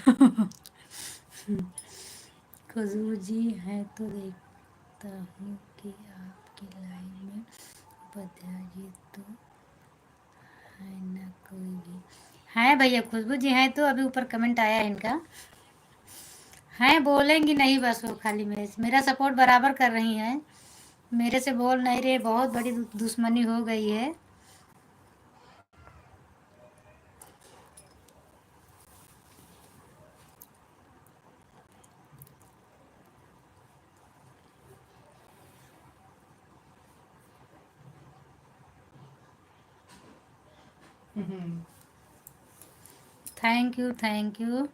A: खुशबू जी है तो देखता हूँ कि आपकी लाइन में उपाध्याय जी तो है ना कोई भी? है भैया, खुशबू जी हैं तो अभी ऊपर कमेंट आया है इनका। हैं, बोलेंगी नहीं, बस वो खाली मेरा सपोर्ट बराबर कर रही हैं। मेरे से बोल नहीं रहे, बहुत बड़ी दुश्मनी हो गई है। Thank you thank you.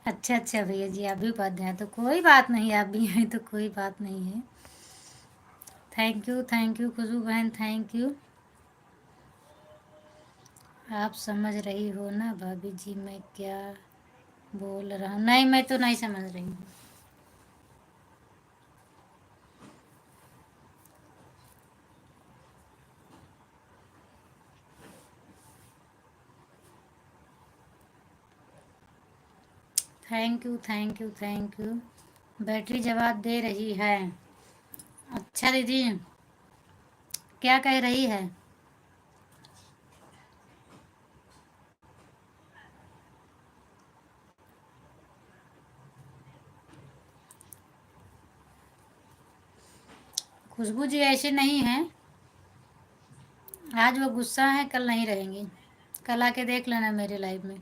A: अच्छा अच्छा भैया जी, आप भी उपाध्याय हैं तो कोई बात नहीं, आप भी हैं तो कोई बात नहीं है। थैंक यू खुशबू बहन, थैंक यू। आप समझ रही हो ना भाभी जी मैं क्या बोल रहा हूँ? नहीं, मैं तो नहीं समझ रही हूँ। Thank you thank you thank you. Battery जवाब दे रही है। अच्छा दीदी, क्या कह रही है? खुशबू जी ऐसे नहीं हैं, आज वो गुस्सा है, कल नहीं रहेंगी। कल आके देख लेना मेरे लाइव में।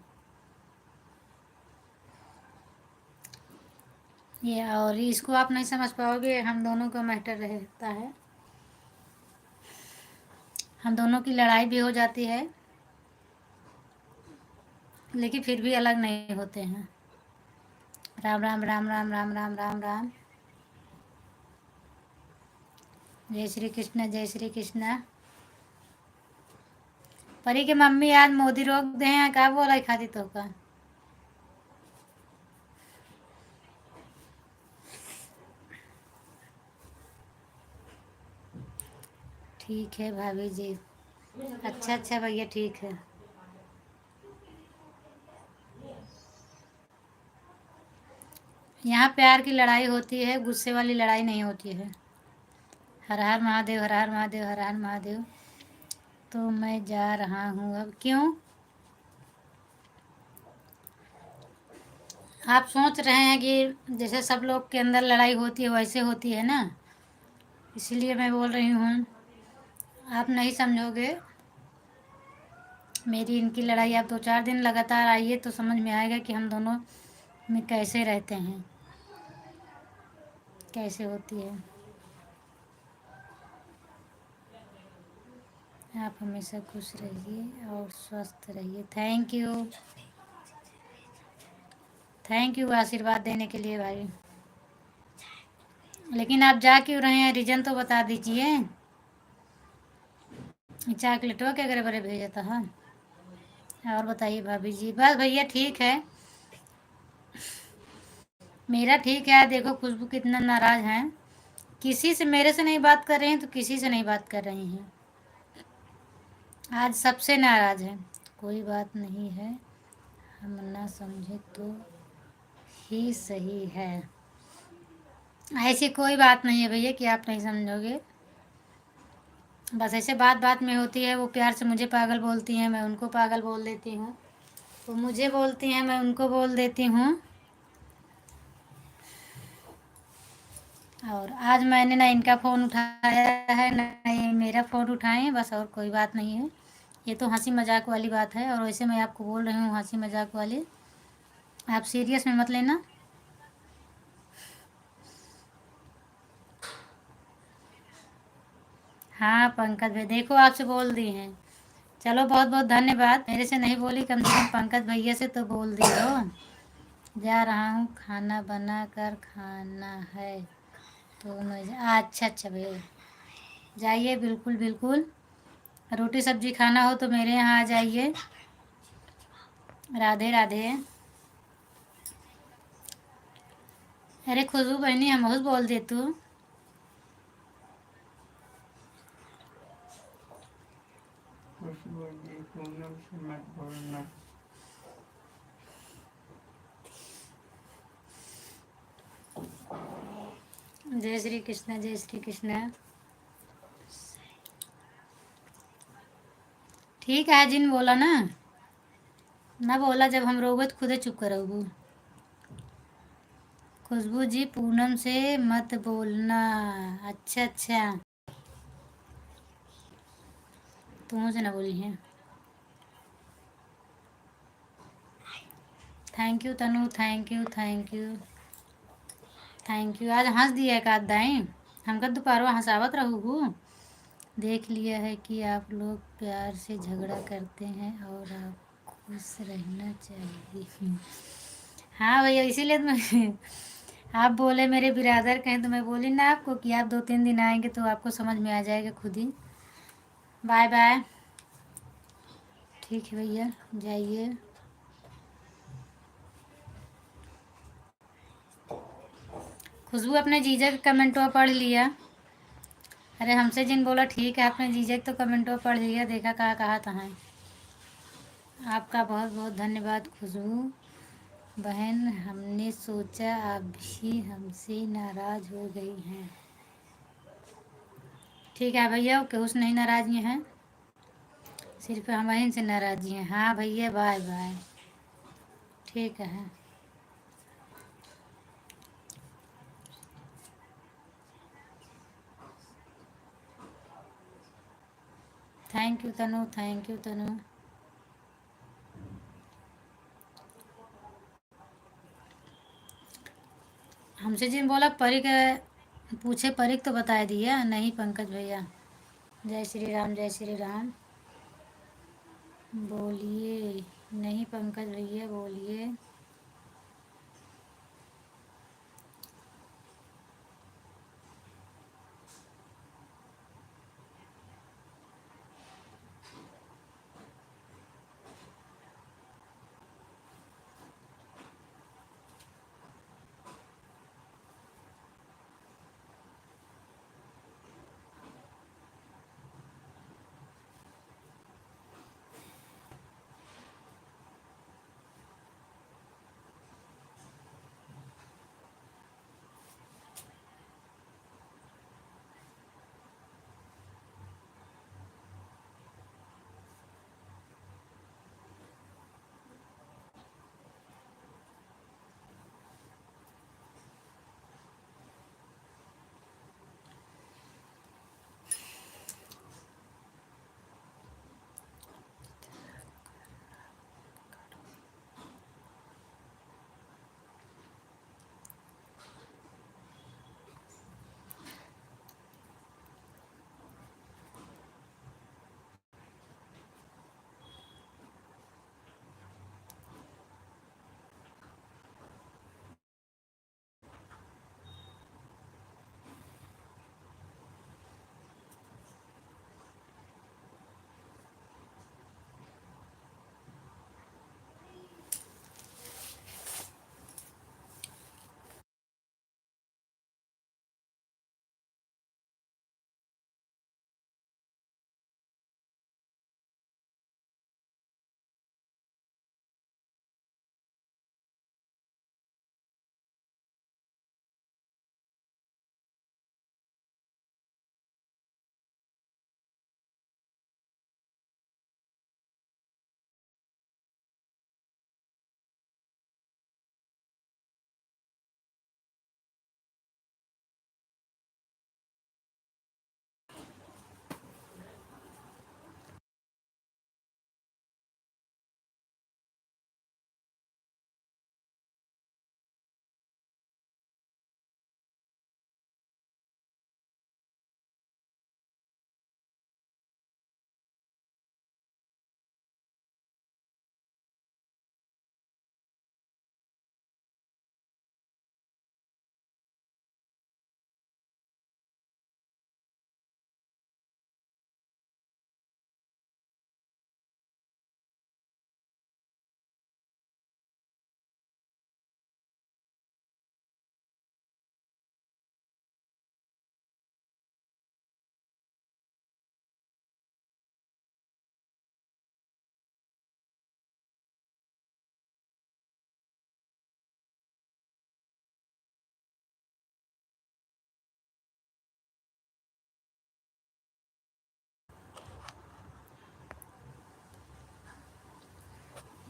A: ये और इसको आप नहीं समझ पाओगे, हम दोनों का मैटर रहता है, हम दोनों की लड़ाई भी हो जाती है, लेकिन फिर भी अलग नहीं होते हैं। राम राम राम राम राम राम राम राम। जय श्री कृष्ण, जय श्री कृष्ण। परी के मम्मी आज मोदी रोक दे हैं, का बोला खाती तो का? ठीक है भाभी जी। अच्छा अच्छा भैया, ठीक है। यहाँ प्यार की लड़ाई होती है, गुस्से वाली लड़ाई नहीं होती है। हर हर महादेव, हर हर महादेव, हर हर महादेव। तो मैं जा रहा हूँ अब। क्यों? आप सोच रहे हैं कि जैसे सब लोग के अंदर लड़ाई होती है वैसे होती है ना, इसलिए मैं बोल रही हूँ। आप नहीं समझोगे मेरी इनकी लड़ाई। आप 2-4 दिन लगातार आइए तो समझ में आएगा कि हम दोनों में कैसे रहते हैं, कैसे होती है। आप हमेशा खुश रहिए और स्वस्थ रहिए। थैंक यू, थैंक यू आशीर्वाद देने के लिए भाई। लेकिन आप जा क्यों रहे हैं, रीज़न तो बता दीजिए। चॉकलेटवा के अगर बड़े भेजा था। हाँ, और बताइए भाभी जी। बस भैया ठीक है, मेरा ठीक है। देखो खुशबू कितना नाराज़ हैं, किसी से, मेरे से नहीं बात कर रही हैं तो किसी से नहीं बात कर रही हैं। आज सबसे नाराज़ हैं। कोई बात नहीं है, हम ना समझे तो ही सही है। ऐसी कोई बात नहीं है भैया कि आप नहीं समझोगे। बस ऐसे बात बात में होती है। वो प्यार से मुझे पागल बोलती हैं, मैं उनको पागल बोल देती हूँ। वो मुझे बोलती हैं, मैं उनको बोल देती हूँ। और आज मैंने ना इनका फ़ोन उठाया है ना ये मेरा फ़ोन उठाएं, बस और कोई बात नहीं है। ये तो हंसी मजाक वाली बात है, और वैसे मैं आपको बोल रही हूँ हंसी मजाक वाली, आप सीरियस में मत लेना। हाँ पंकज भाई, देखो आपसे बोल दी हैं। चलो बहुत बहुत धन्यवाद। मेरे से नहीं बोली, कम से कम पंकज भैया से तो बोल दी हो। जा रहा हूँ, खाना बना कर खाना है तो मैं अच्छा अच्छा भैया, जाइए बिल्कुल बिल्कुल। रोटी सब्जी खाना हो तो मेरे यहाँ आ जाइए। राधे राधे। अरे खुशबू बहनी, हम बहुत बोल दे तू।
B: खुशबू जी पूनम से मत बोलना।
A: जय श्री कृष्ण, जय श्री कृष्ण। ठीक है, जिन बोला ना, ना बोला जब हम रोगे तो खुदे चुप करोगे। खुशबू जी पूनम से मत बोलना। अच्छा अच्छा, तुम मुझे ना बोली हैं। Thank you Tanu, thank you thank you thank you. आज हंस दिया एक आध दाई, हमका दोपहरवा हंसावत रहूँ। देख लिया है कि आप लोग प्यार से झगड़ा करते हैं और आप खुश रहना चाहिए। हाँ भैया, इसीलिए तो मैं आप बोले मेरे बिरादर कहें तो मैं बोली ना आपको कि आप 2-3 दिन आएंगे तो आपको समझ में आ जाएगा खुद ही। Bye bye. ठीक है भैया, जाइए। खुशबू अपने जीजा का कमेंटवा पढ़ लिया। अरे हमसे जिन बोला ठीक है, अपने जीजा का तो कमेंटवा पढ़ लिया, देखा कहाँ कहाँ कहाँ है। आपका बहुत बहुत धन्यवाद खुशबू बहन। हमने सोचा आप भी हमसे नाराज़ हो गई हैं। ठीक है भैया, ओके, उस नहीं नाराज़गी हैं, सिर्फ हमारी से नाराज़गी हैं। हाँ भैया, बाय बाय, ठीक है। Thank you Tanu, thank you Tanu. हमसे जिन बोला परी के पूछे, परी तो बता दिया नहीं पंकज भैया। जय श्री राम, जय श्री राम। बोलिए, नहीं पंकज भैया बोलिए।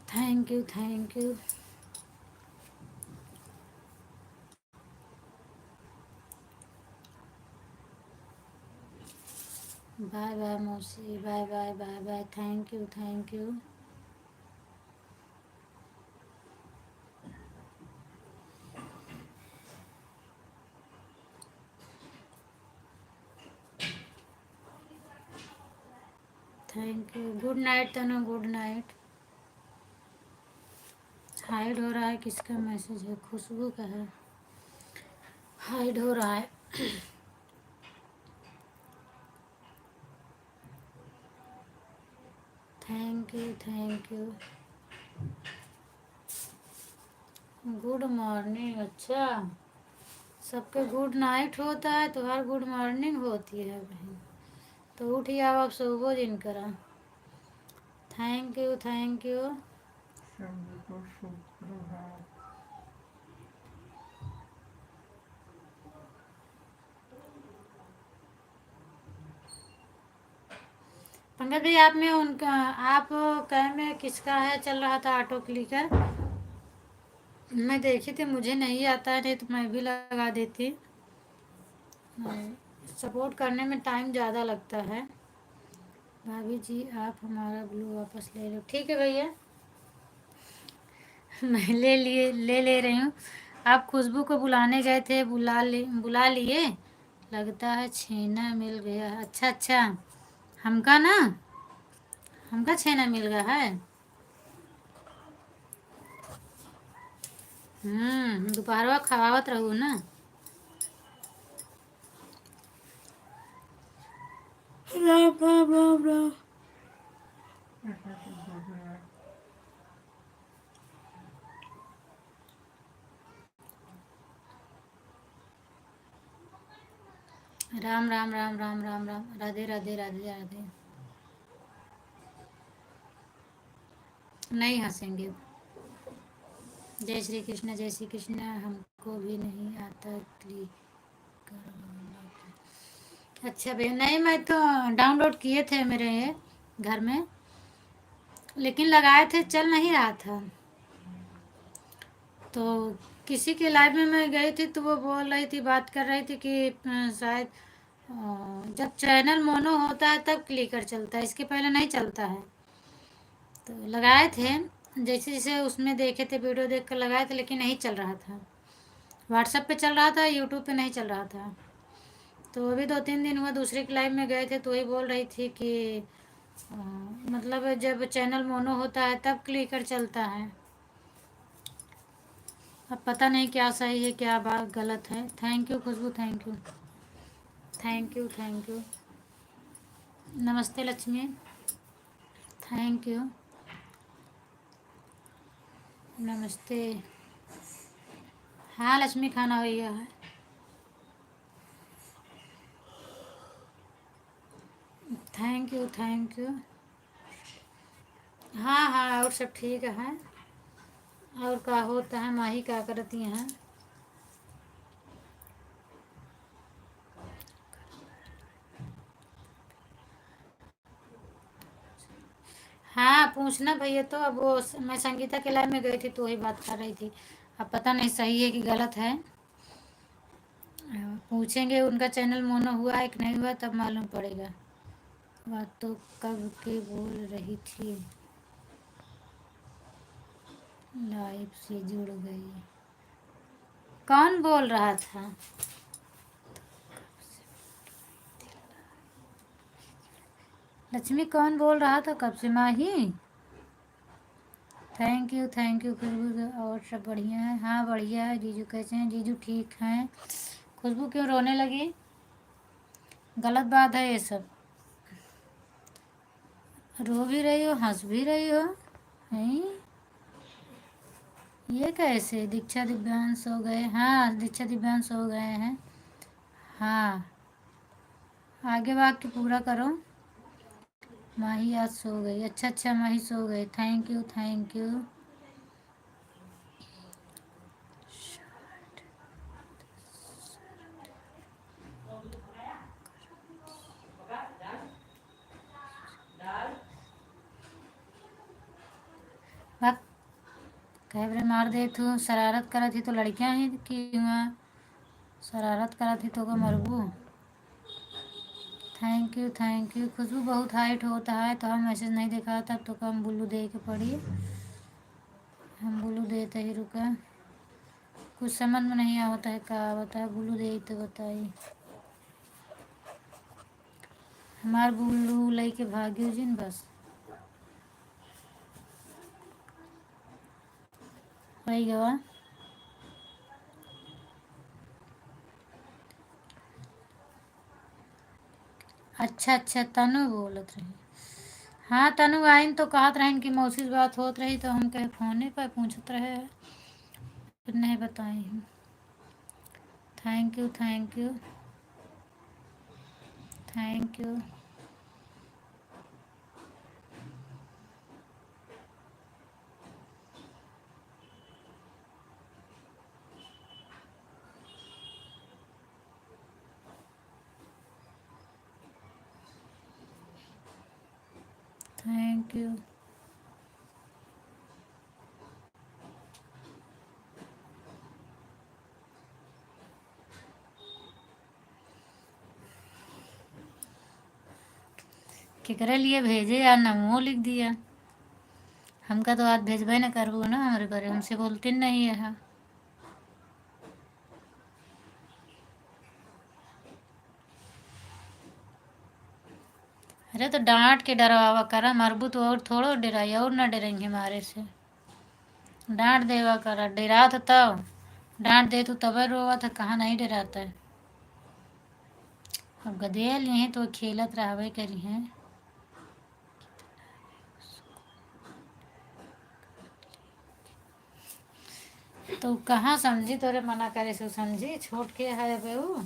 A: Thank you, thank you. Bye bye मौसी, bye bye, bye bye, thank you, thank you. Thank you, good night Tanu, good night. Hide हो रहा है, किसका मैसेज है? खुशबू का है, हाइड हो रहा है। Thank you, thank you. Good morning, अच्छा सबके गुड नाइट होता है, तो हर गुड मॉर्निंग होती है बहन। तो उठिए आप सोबो दिन करा। Thank you, thank you.
B: सभी को सुप्रभात।
A: पंकज भाई आप में उनका आप कह में किसका है चल रहा था ऑटो क्लिकर? मैं देखी थी, मुझे नहीं आता है, नहीं तो मैं भी लगा देती। सपोर्ट करने में टाइम ज़्यादा लगता है। भाभी जी आप हमारा ब्लू वापस ले लो। ठीक है भैया, मैं ले रही हूँ। आप खुशबू को बुलाने गए थे, बुला लिए। लगता है छेना मिल गया। अच्छा अच्छा, हमका ना, हमका छेना मिल गया है। दोपहरवा खवावत रहू ना। राम राम राम राम। राम राम राम राम राम राम। राधे राधे राधे राधे। नहीं हंसेंगे। जय श्री कृष्ण जय श्री कृष्ण। हमको भी नहीं आता क्लिक करना। अच्छा भैया, नहीं मैं तो डाउनलोड किए थे मेरे घर में, लेकिन लगाए थे चल नहीं रहा था। तो किसी के लाइव में मैं गई थी तो वो बोल रही थी, बात कर रही थी कि शायद जब चैनल मोनो होता है तब क्लिकर चलता है, इसके पहले नहीं चलता है। तो लगाए थे, जैसे जैसे उसमें देखे थे, वीडियो देख कर लगाए थे, लेकिन नहीं चल रहा था। व्हाट्सएप पे चल रहा था, यूट्यूब पे नहीं चल रहा था। तो अभी 2-3 दिन हुआ दूसरे के लाइव में गए थे तो वही बोल रही थी कि मतलब जब चैनल मोनो होता है तब क्लिकर चलता है। अब पता नहीं क्या सही है क्या बात गलत है। Thank you Khushboo, thank you thank you thank you. नमस्ते लक्ष्मी, थैंक यू, नमस्ते। हाँ लक्ष्मी, खाना हो गया है। Thank you thank you. हाँ हाँ, और सब ठीक है। और क्या होता है, माही क्या करती हैं? हाँ पूछना भैया। तो अब वो मैं संगीता के लाइव में गई थी तो वही बात कर रही थी। अब पता नहीं सही है कि गलत है। पूछेंगे उनका चैनल मोनो हुआ है कि नहीं हुआ, तब मालूम पड़ेगा। बात तो कब की बोल रही थी, लाइव से जुड़ गई। कौन बोल रहा था? लक्ष्मी कौन बोल रहा था कब से? माही, थैंक यू खुशबू। और सब बढ़िया है? हाँ बढ़िया है। जीजू कैसे हैं? जीजू ठीक हैं। खुशबू क्यों रोने लगी? गलत बात है ये सब। रो भी रही हो, हंस भी रही हो, हैं? ये कैसे? दीक्षा दिव्यांश हो गए? हाँ दीक्षा दिव्यांश हो गए हैं। हाँ, आगे वाक्य पूरा करो। माही आज सो गई। अच्छा अच्छा, माही सो गई। Thank you thank you. भक, कैमरे मार दे तू। शरारत करा थी तो लड़कियां ही की हुआ, शरारत करा थी तो को मरबू। थैंक यू खुशबू। बहुत हाइट होता है तो हम मैसेज नहीं देखा तब तो हम बुल्लू दे के पड़ी। हम बुल्लू देते ही रुका। कुछ समझ में नहीं आता है क्या होता है। बुल्लू दे तो बताई। हमार बुल्लू लेके भाग्यो जिन बस वही गवा। अच्छा अच्छा, तनु बोलत रही। हाँ तनु आइन तो कहत रहन कि मौसी से बात होत रही तो हम कहे फोने पर पूछत रहे, फिर नहीं बताई हम। Thank you thank you thank you. Thank you. केकरे लिए भेजे यार, नमो लिख दिया। हमका तो आज भेजबे न करबो ना, हमारे बारे हमसे बोलते नहीं है। अरे तो डांट के डरवावा करा, मरबू तो और थोड़ो डराई, और ना डरेंगे हमारे से। डांट देवा करा, डरा था तब डांट दे तो तब रोवा था, कहाँ नहीं डराता है। अब गदेल यहीं तो खेलत रहवे करी हैं। तो कहाँ समझी, तोरे मना करे से समझी, छोट के है बेऊ।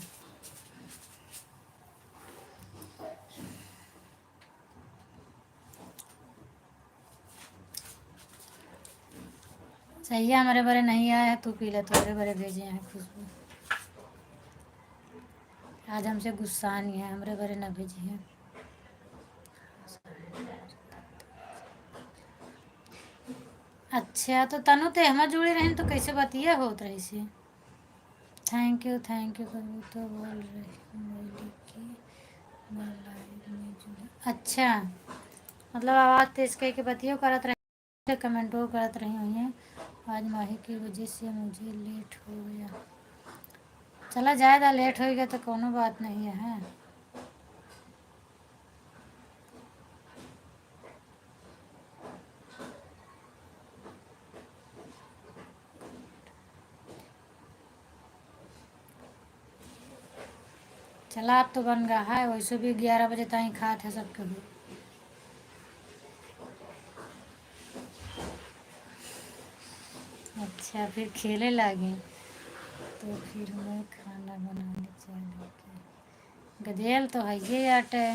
A: सही है, हमारे बारे नहीं आया है, तू पी ले, तोरे बारे भेजे हैं खुशबू। आज हमसे गुस्सा नहीं है, हमारे बारे ना भेजी है। अच्छा तो तनु ते हम जुड़े रहे तो कैसे बतिया होत रही से। थैंक यू कभी तो बोल रही बोली कि मैं लाइव में जुड़ी। अच्छा मतलब आवाज़ तेज कह के बतियो करत रहे, कमेंटो करत रही हुई हैं। आज माही की वजह से मुझे लेट हो गया। चला ज़्यादा लेट हो गया तो कोनो बात नहीं है। चला अब तो बन गया है, वैसे भी 11 बजे तक ही खात है सब कभी। अच्छा फिर खेले लगे, तो फिर मैं खाना बनाने चली गई। गधेल तो है ये आटे।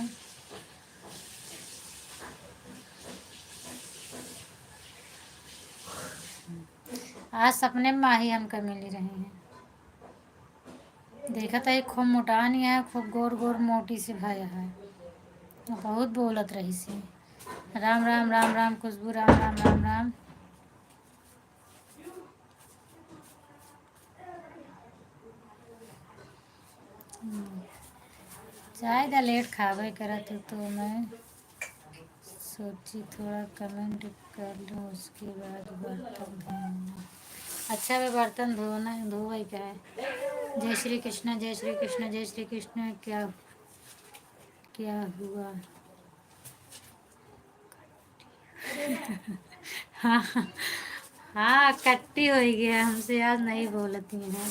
A: आज सपने में माही हमका मिली रही हैं। देखा था, एक खूब मोटा नहीं है, खूब गोर गोर मोटी सी भाया है। बहुत बोलत रही सी, राम राम राम राम खुशबू, राम राम राम राम। ज़्यादा लेट खावे करत तो मैं सोची थोड़ा कमेंट कर लूँ, उसके बाद बर्तन धोना। अच्छा वे बर्तन धोना धोए क्या है। जय श्री कृष्ण, जय श्री कृष्ण, जय श्री कृष्ण। क्या क्या हुआ। हाँ हाँ, कट्टी हो गया, हमसे आज नहीं बोलती हैं।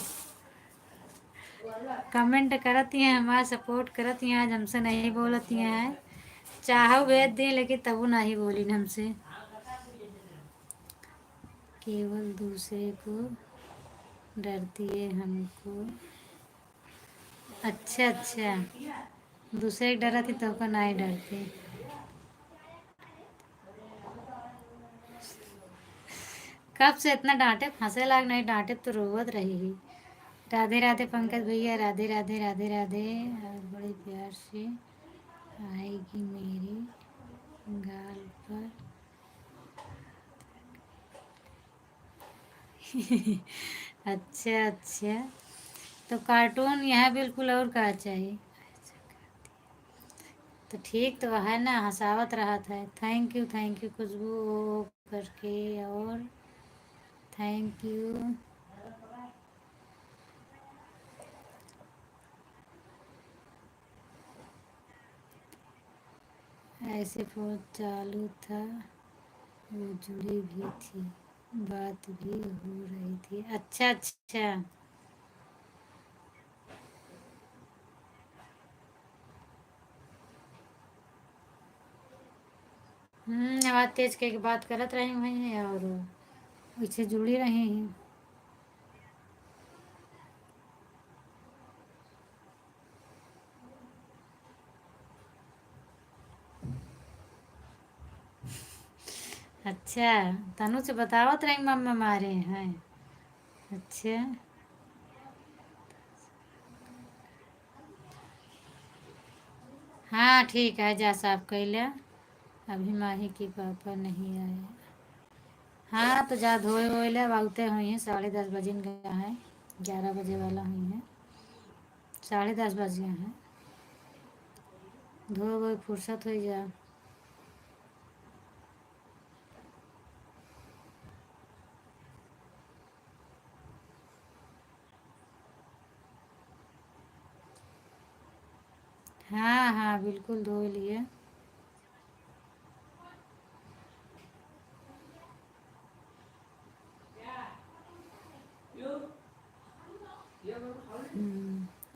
A: कमेंट करती हैं, हमारा सपोर्ट करती हैं, आज हमसे नहीं बोलती हैं। चाहो भेज दें लेकिन तब नहीं बोली न हमसे। केवल दूसरे को डरती है हमको। अच्छा अच्छा, दूसरे की डरा थी तो को नहीं डरती। कब से इतना डांटे, फंसे लाग नहीं डांटे तो रोवत रहेगी। राधे राधे पंकज भैया, राधे राधे राधे राधे। आज बड़े प्यार से आएगी मेरी गाल पर। अच्छा अच्छा, तो कार्टून यहाँ बिल्कुल और क्या चाहिए। तो ठीक तो है ना, हंसावत रहा था। थैंक यू खुशबू ओ करके, और थैंक यू। ऐसे फोन चालू था, वो जुड़ी भी थी, बात भी हो रही थी। अच्छा अच्छा। आवाज़ तेज के बात करत रही हैं और उससे जुड़ी रही हैं। अच्छा, तनु से बतावत रही मम्मा मारे हैं। अच्छा हाँ ठीक है, जा साफ कैला। अभी माही के पापा नहीं आए। हाँ तो जा धोए वोए ले, आउते हुई हैं 10:30 बजिन गया है, 11 बजे वाला हुई है, 10:30 बज गए हैं। धो वोए फुर्सत हो जा। हाँ हाँ बिल्कुल धो लिए।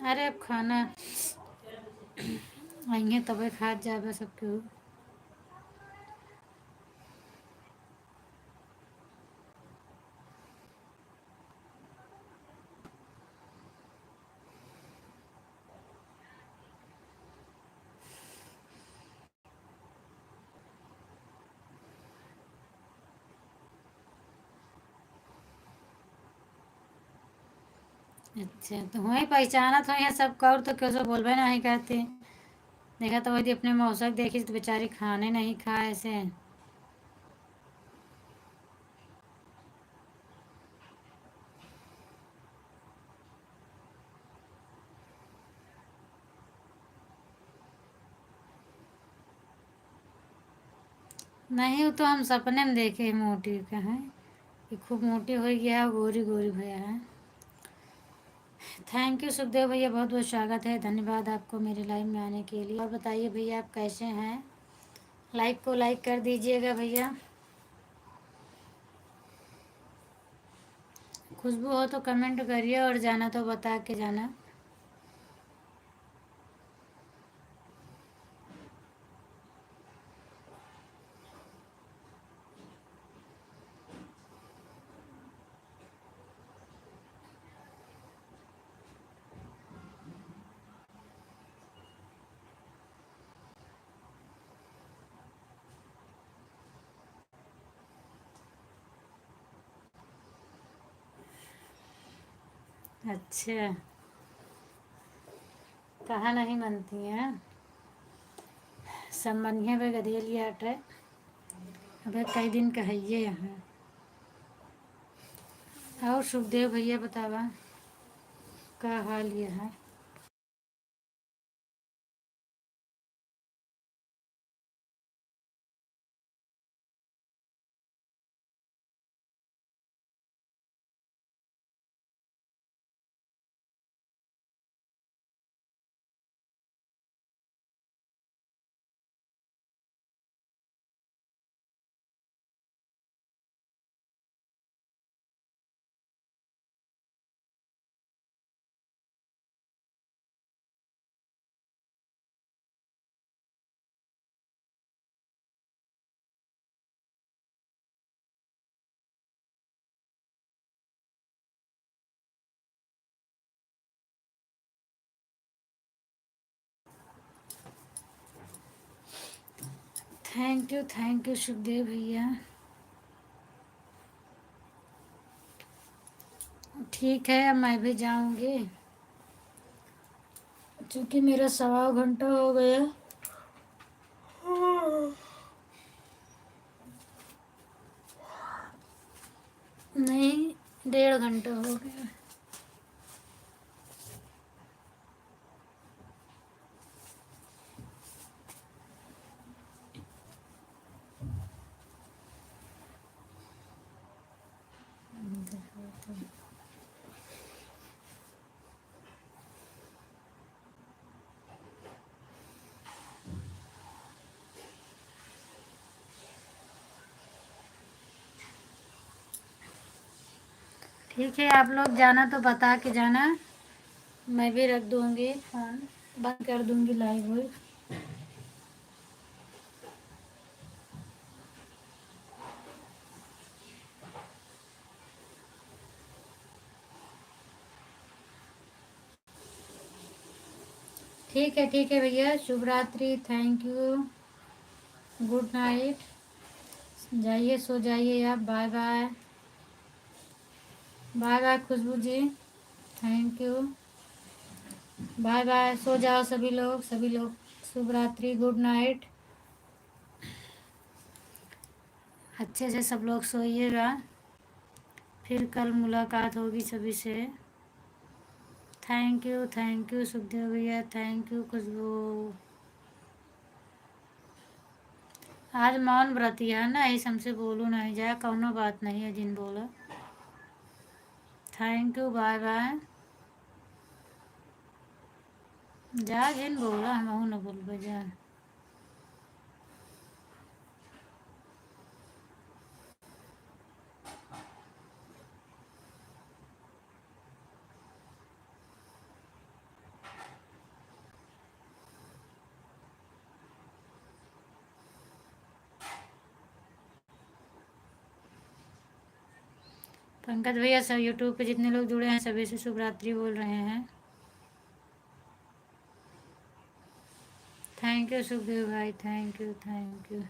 A: अरे अब खाना आएंगे तबे खात जाबे सब केहू। अच्छा तो वही पहचानत हो यहाँ सब कर तो क्यों सो बोलबे नहीं कहते। देखा तो वही अपने मौसक देखी तो बेचारी खाने नहीं खाए ऐसे। नहीं वो तो हम सपने में देखे हैं मोटी का है कि खूब मोटी हो गया है, गोरी गोरी भैया है। थैंक यू सुखदेव भैया, बहुत बहुत स्वागत है, धन्यवाद आपको मेरे लाइव में आने के लिए। और बताइए भैया आप कैसे हैं? लाइक को लाइक कर दीजिएगा भैया। खुशबू हो तो कमेंट करिए और जाना तो बता के जाना। अच्छा कहाँ नहीं मनती हैं सब मनिए वे गधेली आट है। अबे कई दिन कहिए यहाँ। और सुखदेव भैया बतावा का हाल ये है? थैंक यू सुखदेव भैया। ठीक है अब मैं भी जाऊंगी क्योंकि मेरा 1.25 घंटा हो गया। नहीं 1.5 घंटा हो गया। ठीक है आप लोग जाना तो बता के जाना, मैं भी रख दूंगी फ़ोन, बंद कर दूंगी लाइव हुई। ठीक है भैया, शुभ रात्रि, थैंक यू, गुड नाइट, जाइए सो जाइए आप, bye bye. Bye bye Khushbu ji, thank you, bye bye, सो जाओ सभी लोग, शुभ रात्रि, गुड नाइट। अच्छे से सब लोग सोइएगा, फिर कल मुलाकात होगी सभी से। थैंक यू सुखदेव भैया, थैंक यू खुशबू। आज मौन व्रत है ना, इस हमसे बोलू नहीं जाए, कौनो बात नहीं है जिन बोला। Thank you, bye bye. जा जिन बोला हम न बोल जा। पंकज भैया सब यूट्यूब पे जितने लोग जुड़े हैं सभी से शुभ रात्रि बोल रहे हैं। थैंक यू सुखदेव भाई, थैंक यू।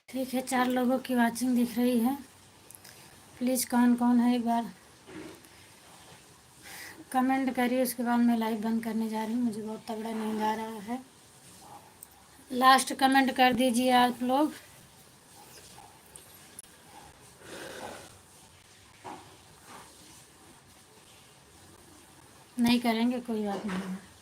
A: ठीक है, 4 लोगों की वाचिंग दिख रही है। प्लीज़ कौन कौन है एक बार कमेंट करिए, उसके बाद मैं लाइव बंद करने जा रही हूँ, मुझे बहुत तगड़ा नींद आ रहा है। लास्ट कमेंट कर दीजिए आप लोग। नहीं करेंगे कोई बात नहीं है।